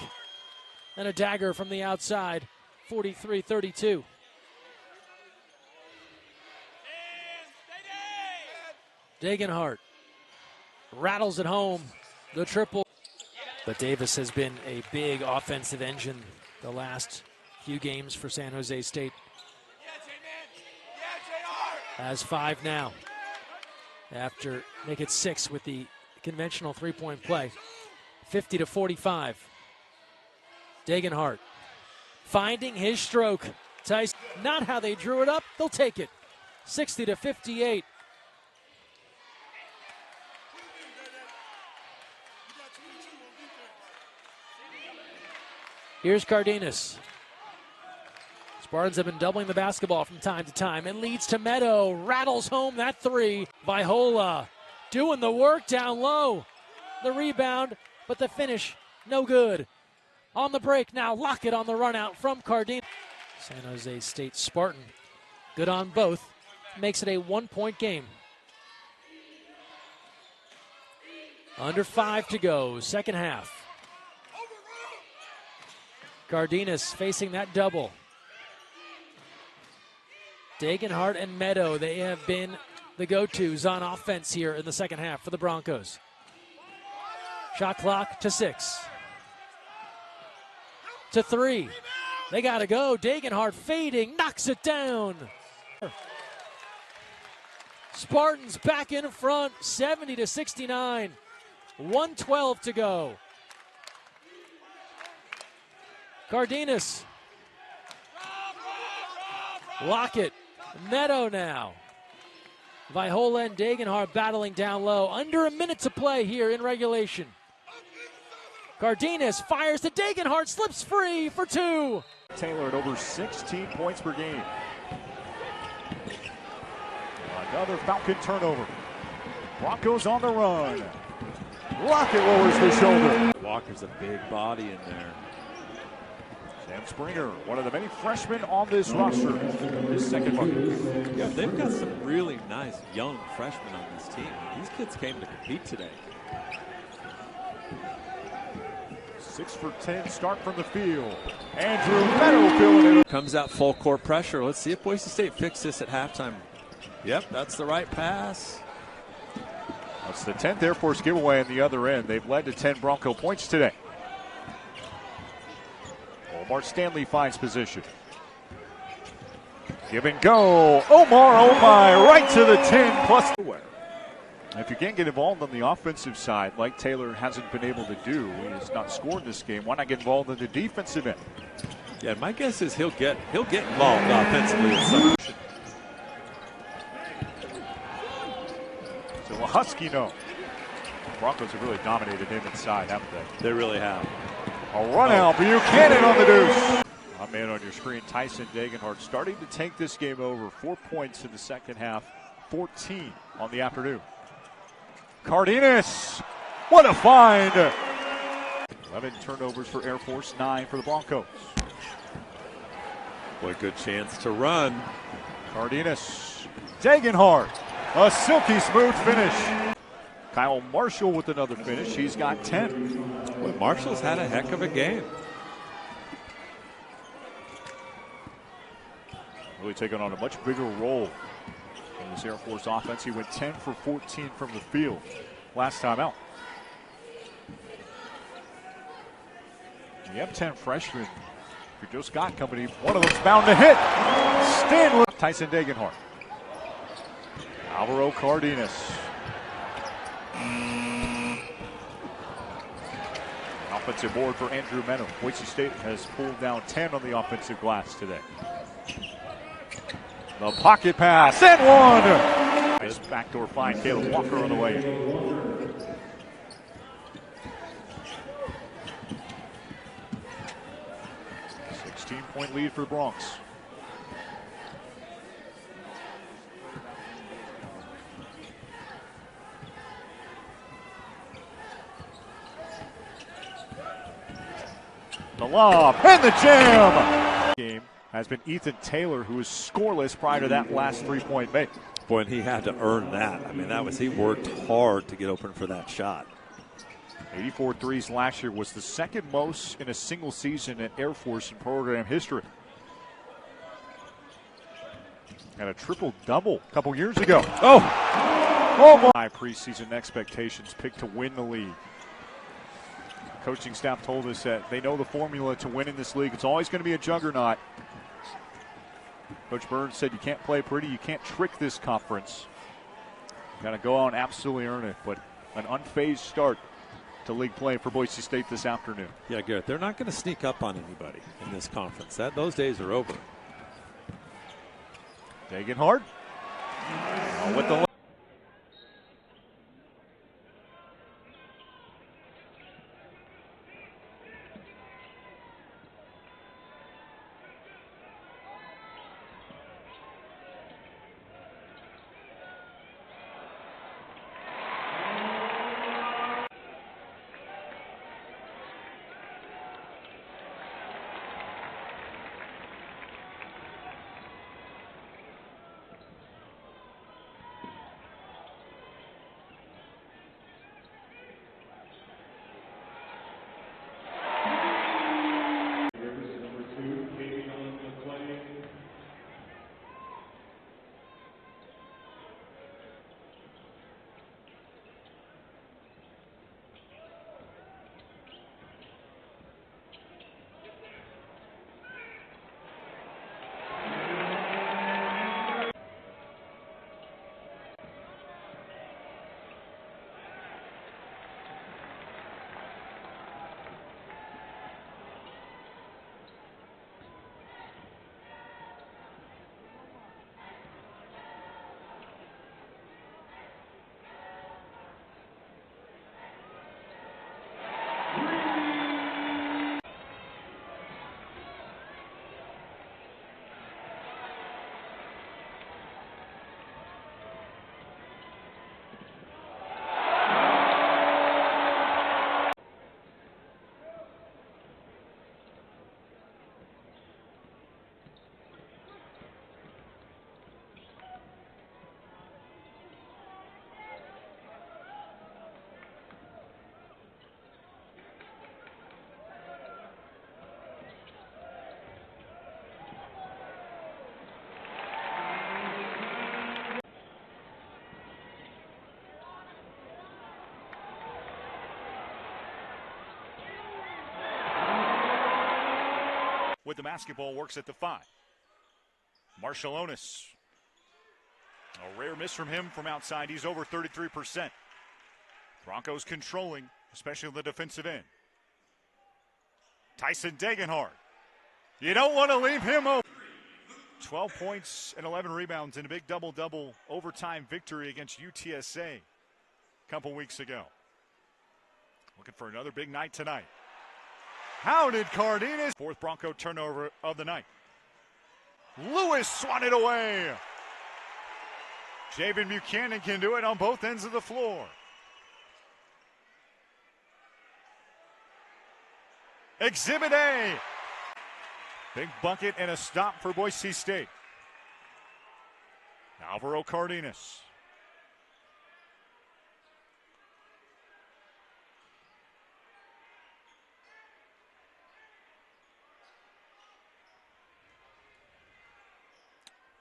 and a dagger from the outside. 43-32. Degenhart rattles it home, the triple. But Davis has been a big offensive engine the last few games for San Jose State. Has 5 now. After make it 6 with the conventional three-point play. 50-45. Degenhart finding his stroke. Tyson, not how they drew it up, they'll take it. 60-58. Here's Cardenas. Spartans have been doubling the basketball from time to time. It leads to Meadow. Rattles home that 3. Vaihola doing the work down low. The rebound, but the finish, no good. On the break now, Lockett on the run out from Cardenas. San Jose State Spartan, good on both. Makes it a 1-point game. Under 5 to go, second half. Cardenas facing that double. Degenhart and Meadow, they have been the go-tos on offense here in the second half for the Broncos. Shot clock to 6. To 3. They got to go. Degenhart fading, knocks it down. Spartans back in front, 70-69. 1:12 to go. Cardenas. Lockett. Meadow now. Vaihola and Degenhart battling down low. Under a minute to play here in regulation. Cardenas fires to Degenhart, slips free for 2. Taylor at over 16 points per game. Another Falcon turnover. Broncos on the run. Lockett lowers the shoulder. Walker's a big body in there. Sam Springer, one of the many freshmen on this roster. His second bucket. Yeah, they've got some really nice young freshmen on this team. These kids came to compete today. 6 for 10 start from the field. Andrew Meadow filling it. Comes out full court pressure. Let's see if Boise State fixes this at halftime. Yep, that's the right pass. It's the 10th Air Force giveaway on the other end. They've led to 10 Bronco points today. Omar Stanley finds position. Give and go. Omar, oh my, right to the 10 plus. If you can't get involved on the offensive side, like Taylor hasn't been able to do, he has not scored this game, why not get involved in the defensive end? Yeah, my guess is he'll get involved offensively at some. So a Husky no. The Broncos have really dominated him inside, haven't they? They really have. A run out, Buchanan on the deuce. A man on your screen, Tyson Degenhart, starting to take this game over. 4 points in the second half, 14 on the afternoon. Cardenas, what a find. 11 turnovers for Air Force, 9 for the Broncos. What a good chance to run. Cardenas, Degenhart, a silky smooth finish. Kyle Marshall with another finish. He's got 10. Boy, Marshall's had a heck of a game. Really taking on a much bigger role in this Air Force offense. He went 10 for 14 from the field last time out. You have 10 freshmen. For Joe Scott company, one of them's bound to hit. Stanley. Tyson Degenhart. Alvaro Cardenas. Offensive board for Andrew Meno. Boise State has pulled down 10 on the offensive glass today. The pocket pass and one. Nice backdoor find. Caleb Walker on the way in. Point lead for the Bronx. The lob and the jam. Game has been Ethan Taylor, who was scoreless prior to that last 3-point make. Boy, and he had to earn that. I mean, he worked hard to get open for that shot. 84 threes last year was the second most in a single season at Air Force in program history. And a triple-double a couple years ago. Oh my preseason expectations picked to win the league. Coaching staff told us that they know the formula to win in this league. It's always going to be a juggernaut. Coach Burns said you can't play pretty, you can't trick this conference. You got to go out and absolutely earn it, but an unfazed start to league play for Boise State this afternoon. Yeah, Garrett, they're not going to sneak up on anybody in this conference. Those days are over. Degenhart with the with the basketball, works at the 5. Marshallonis. A rare miss from him from outside. He's over 33%. Broncos controlling, especially on the defensive end. Tyson Degenhardt. You don't want to leave him open. 12 points and 11 rebounds in a big double-double overtime victory against UTSA a couple weeks ago. Looking for another big night tonight. How did Cardenas? 4th Bronco turnover of the night. Lewis swatted away. Javen Buchanan can do it on both ends of the floor. Exhibit A. Big bucket and a stop for Boise State. Alvaro Cardenas.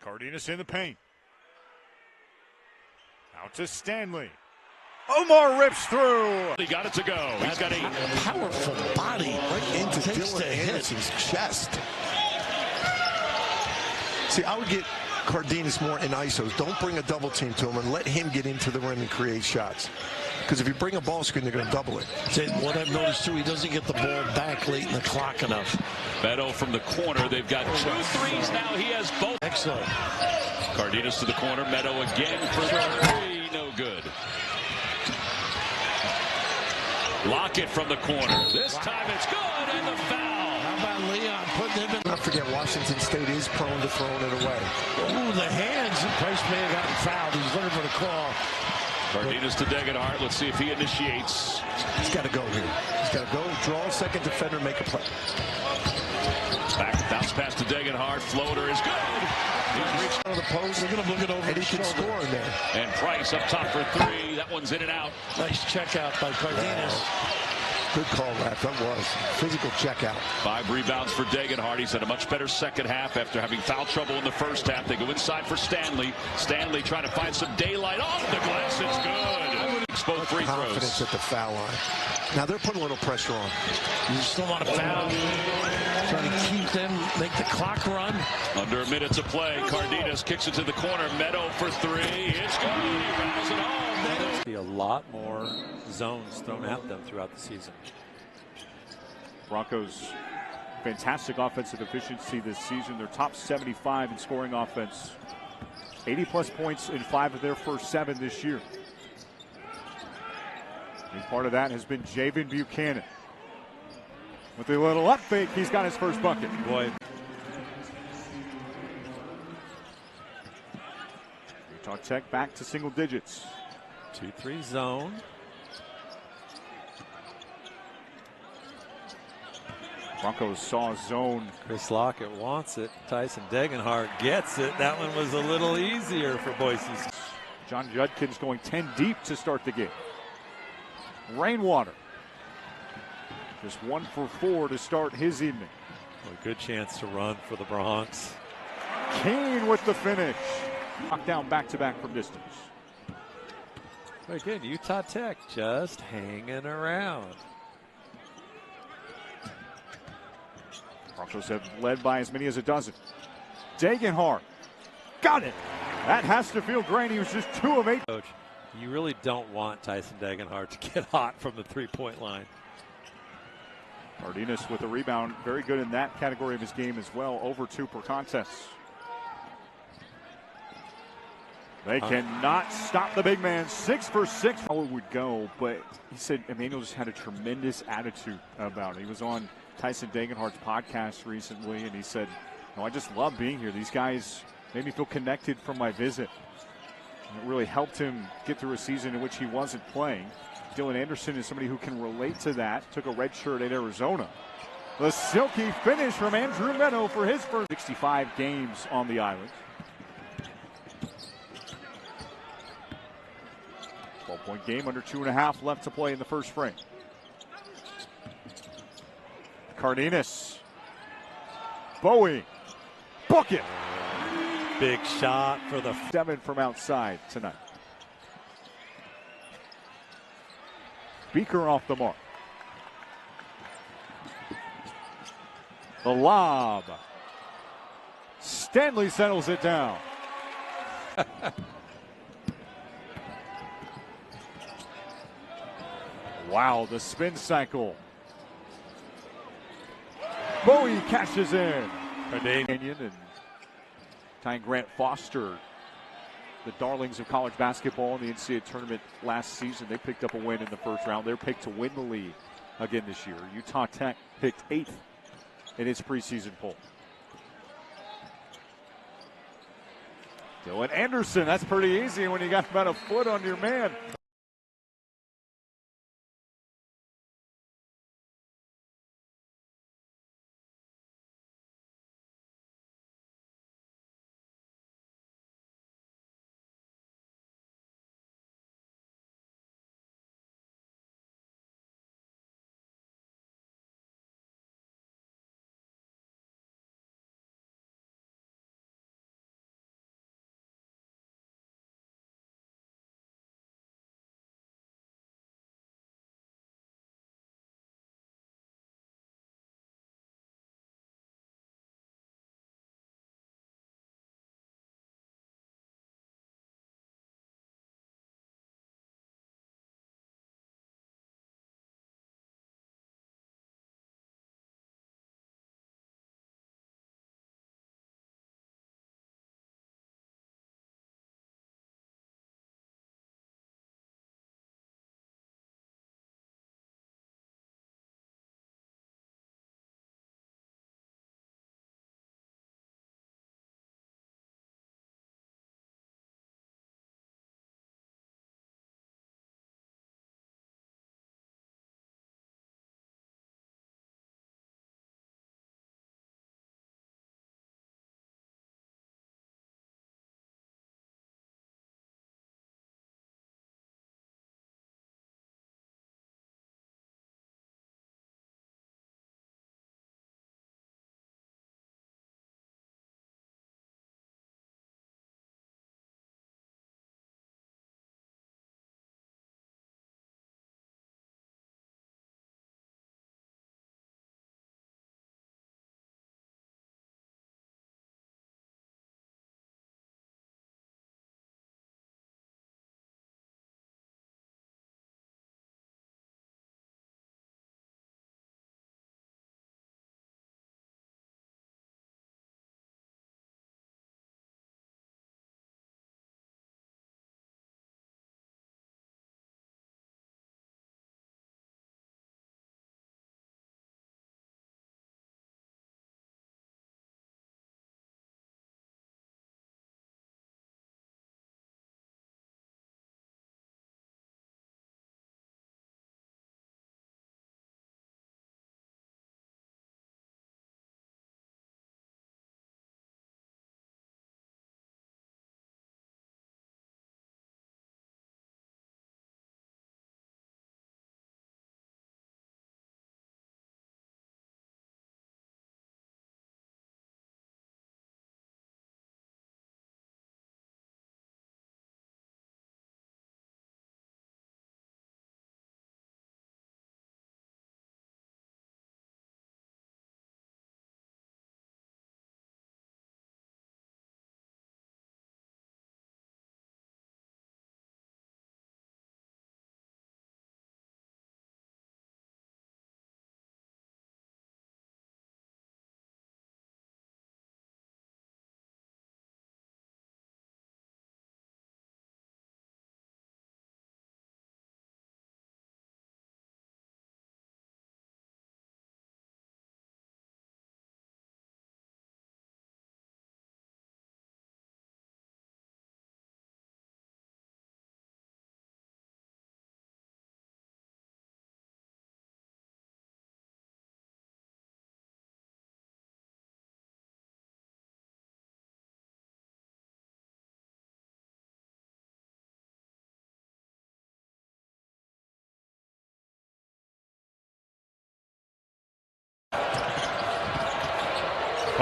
Cardenas in the paint. Out to Stanley. Omar rips through. He got it to go. He's got a powerful body right into Dylan Anderson's chest. See, I would get Cardenas more in ISOs. Don't bring a double team to him and let him get into the rim and create shots. Because if you bring a ball screen, they're going to double it. What I've noticed, too, he doesn't get the ball back late in the clock enough. Beto from the corner. They've got 2 threes now. He has both. Excellent. Cardenas to the corner. Meadow again for 3. No good. Lockett from the corner. This time it's good, and the foul. How about Leon putting him in? Not forget, Washington State is prone to throwing it away. Ooh, the hands. Price may have gotten fouled. He's looking for the call. Cardenas to Degenhardt. Let's see if he initiates. He's got to go here. He's got to go, draw a second defender, make a play. Back, bounce pass to Degenhardt. Floater is good. He's reached out of the post. They're going to look it over and he can score in there. And Price up top for 3. That one's in and out. Nice check out by Cardenas. Good call, Raf. That was physical checkout. 5 rebounds for Degenhardt. He's had a much better second half after having foul trouble in the first half. They go inside for Stanley. Stanley trying to find some daylight off the glass. It's good. Both free throws. Confidence at the foul line. Now they're putting a little pressure on. You still want to foul. Trying to keep them, make the clock run. Under a minute to play. Cardenas kicks it to the corner. Meadow for 3. It's good. He rattles it home. See a lot more zones thrown at them throughout the season. Broncos, fantastic offensive efficiency this season. They're top 75 in scoring offense. 80-plus points in 5 of their first 7 this year. And part of that has been Javen Buchanan. With a little up fake, he's got his first bucket. Boy. Utah Tech back to single digits. 2-3 zone. Broncos saw zone. Chris Lockett wants it. Tyson Degenhardt gets it. That one was a little easier for Boise. John Judkins going 10 deep to start the game. Rainwater. Just 1 for 4 to start his evening. A good chance to run for the Bronx. Kane with the finish. Knocked down back-to-back from distance. But again, Utah Tech just hanging around. Broncos have led by as many as a dozen. Degenhardt got it. That has to feel great. He was just 2 of 8. Coach, you really don't want Tyson Degenhardt to get hot from the 3-point line. Cardenas with a rebound. Very good in that category of his game as well. Over 2 per contest. They cannot stop the big man. 6 for 6. How it would go, but he said Emmanuel just had a tremendous attitude about it. He was on Tyson Degenhardt's podcast recently, and he said, "No, I just love being here. These guys made me feel connected from my visit." And it really helped him get through a season in which he wasn't playing. Dylan Anderson is somebody who can relate to that. Took a red shirt at Arizona. The silky finish from Andrew Meadow for his first 65 games on the island. 12-point game, under 2.5 left to play in the first frame. Cardenas. Bowie. Bucket. Big shot for the 7 from outside tonight. Beaker off the mark. The lob. Stanley settles it down. Wow, the spin cycle. Bowie cashes in. Canyon and Ty Grant Foster, the darlings of college basketball in the NCAA tournament last season. They picked up a win in the first round. They're picked to win the league again this year. Utah Tech picked 8th in its preseason poll. Dylan Anderson, that's pretty easy when you got about a foot on your man.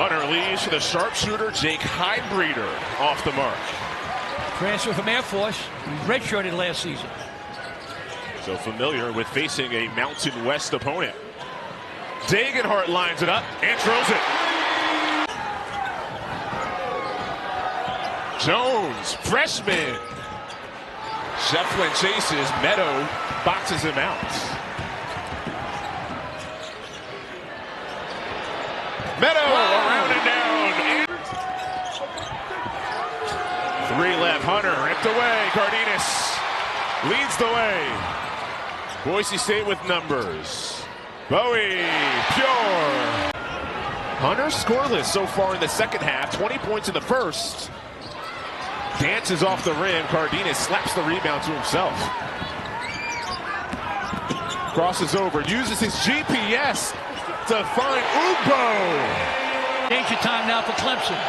Hunter leaves for the sharpshooter, Jake Heinbreeder, off the mark. Transfer from Air Force. He redshirted last season. So familiar with facing a Mountain West opponent. Degenhart lines it up and throws it. Jones, freshman. Shefflin chases. Meadow boxes him out. Meadow around and down. Three left. Hunter ripped away. Cardenas leads the way. Boise State with numbers. Bowie, pure. Hunter scoreless so far in the second half. 20 points in the first. Dances off the rim. Cardenas slaps the rebound to himself. Crosses over. Uses his GPS to find Ugbo. Danger time now for Clemson.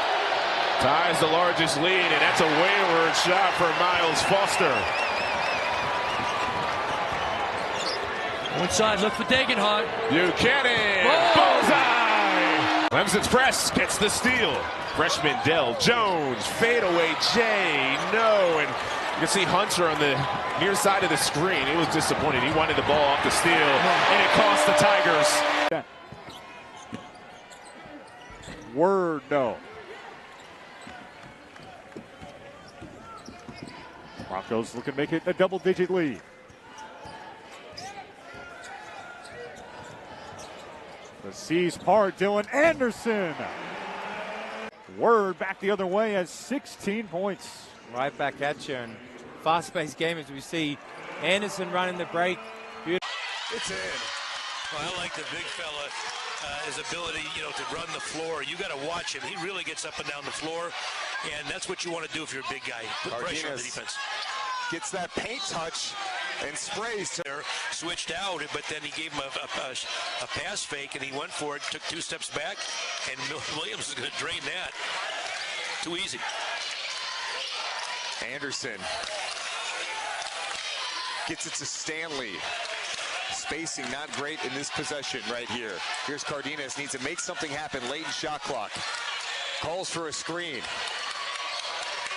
Ties the largest lead, and that's a wayward shot for Miles Foster. One side, look for Degenhart. Buchanan, bullseye! Clemson's press gets the steal. Freshman Dell Jones, fadeaway J, no, and you can see Hunter on the near side of the screen. He was disappointed. He wanted the ball off the steal, and it cost the Tigers. Word no. Broncos looking to make it a double-digit lead. The C's part, Dylan Anderson. Word back the other way at 16 points. Right back at you. And fast-paced game as we see Anderson running the break. It's in. Well, I like the big fella, his ability, to run the floor. You got to watch him. He really gets up and down the floor, and that's what you want to do if you're a big guy. Put pressure on the defense. Gets that paint touch and sprays. There, switched out, but then he gave him a pass fake, and he went for it, took 2 steps back, and Williams is going to drain that. Too easy. Anderson gets it to Stanley. Spacing not great in this possession right here. Here's Cardenas, needs to make something happen late in shot clock. Calls for a screen.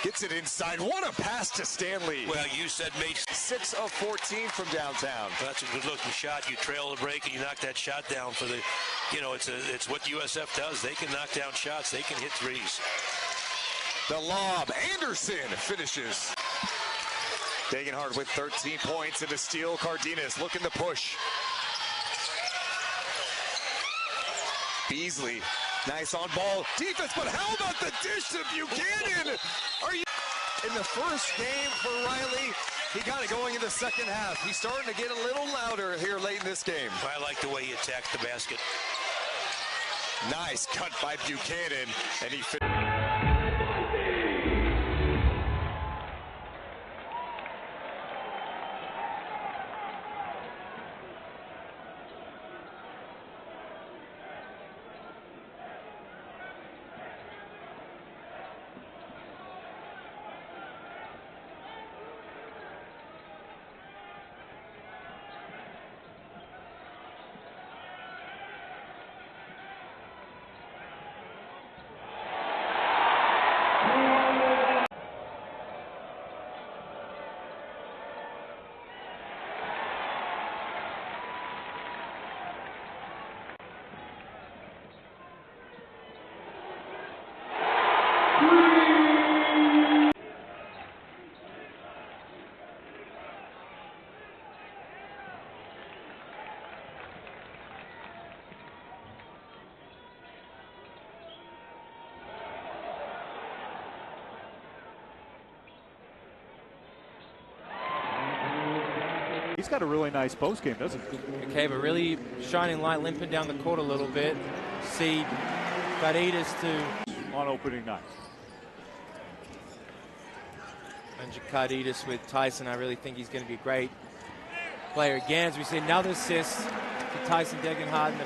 Gets it inside. What a pass to Stanley. Well, you said make 6 of 14 from downtown. Well, that's a good looking shot. You trail the break and you knock that shot down for the, it's what USF does. They can knock down shots. They can hit threes. The lob. Anderson finishes. Degenhart with 13 points and a steal. Cardenas looking to push. Beasley, nice on ball defense, but how about the dish to Buchanan? Are you in the first game for Riley? He got it going in the second half. He's starting to get a little louder here late in this game. I like the way he attacked the basket. Nice cut by Buchanan, and he finished. He's got a really nice post game, doesn't he? Okay, but really shining light, limping down the court a little bit. See Cardenas to on opening night. And Cardenas with Tyson, I really think he's going to be a great player again. As we see another assist to Tyson Degenhart in the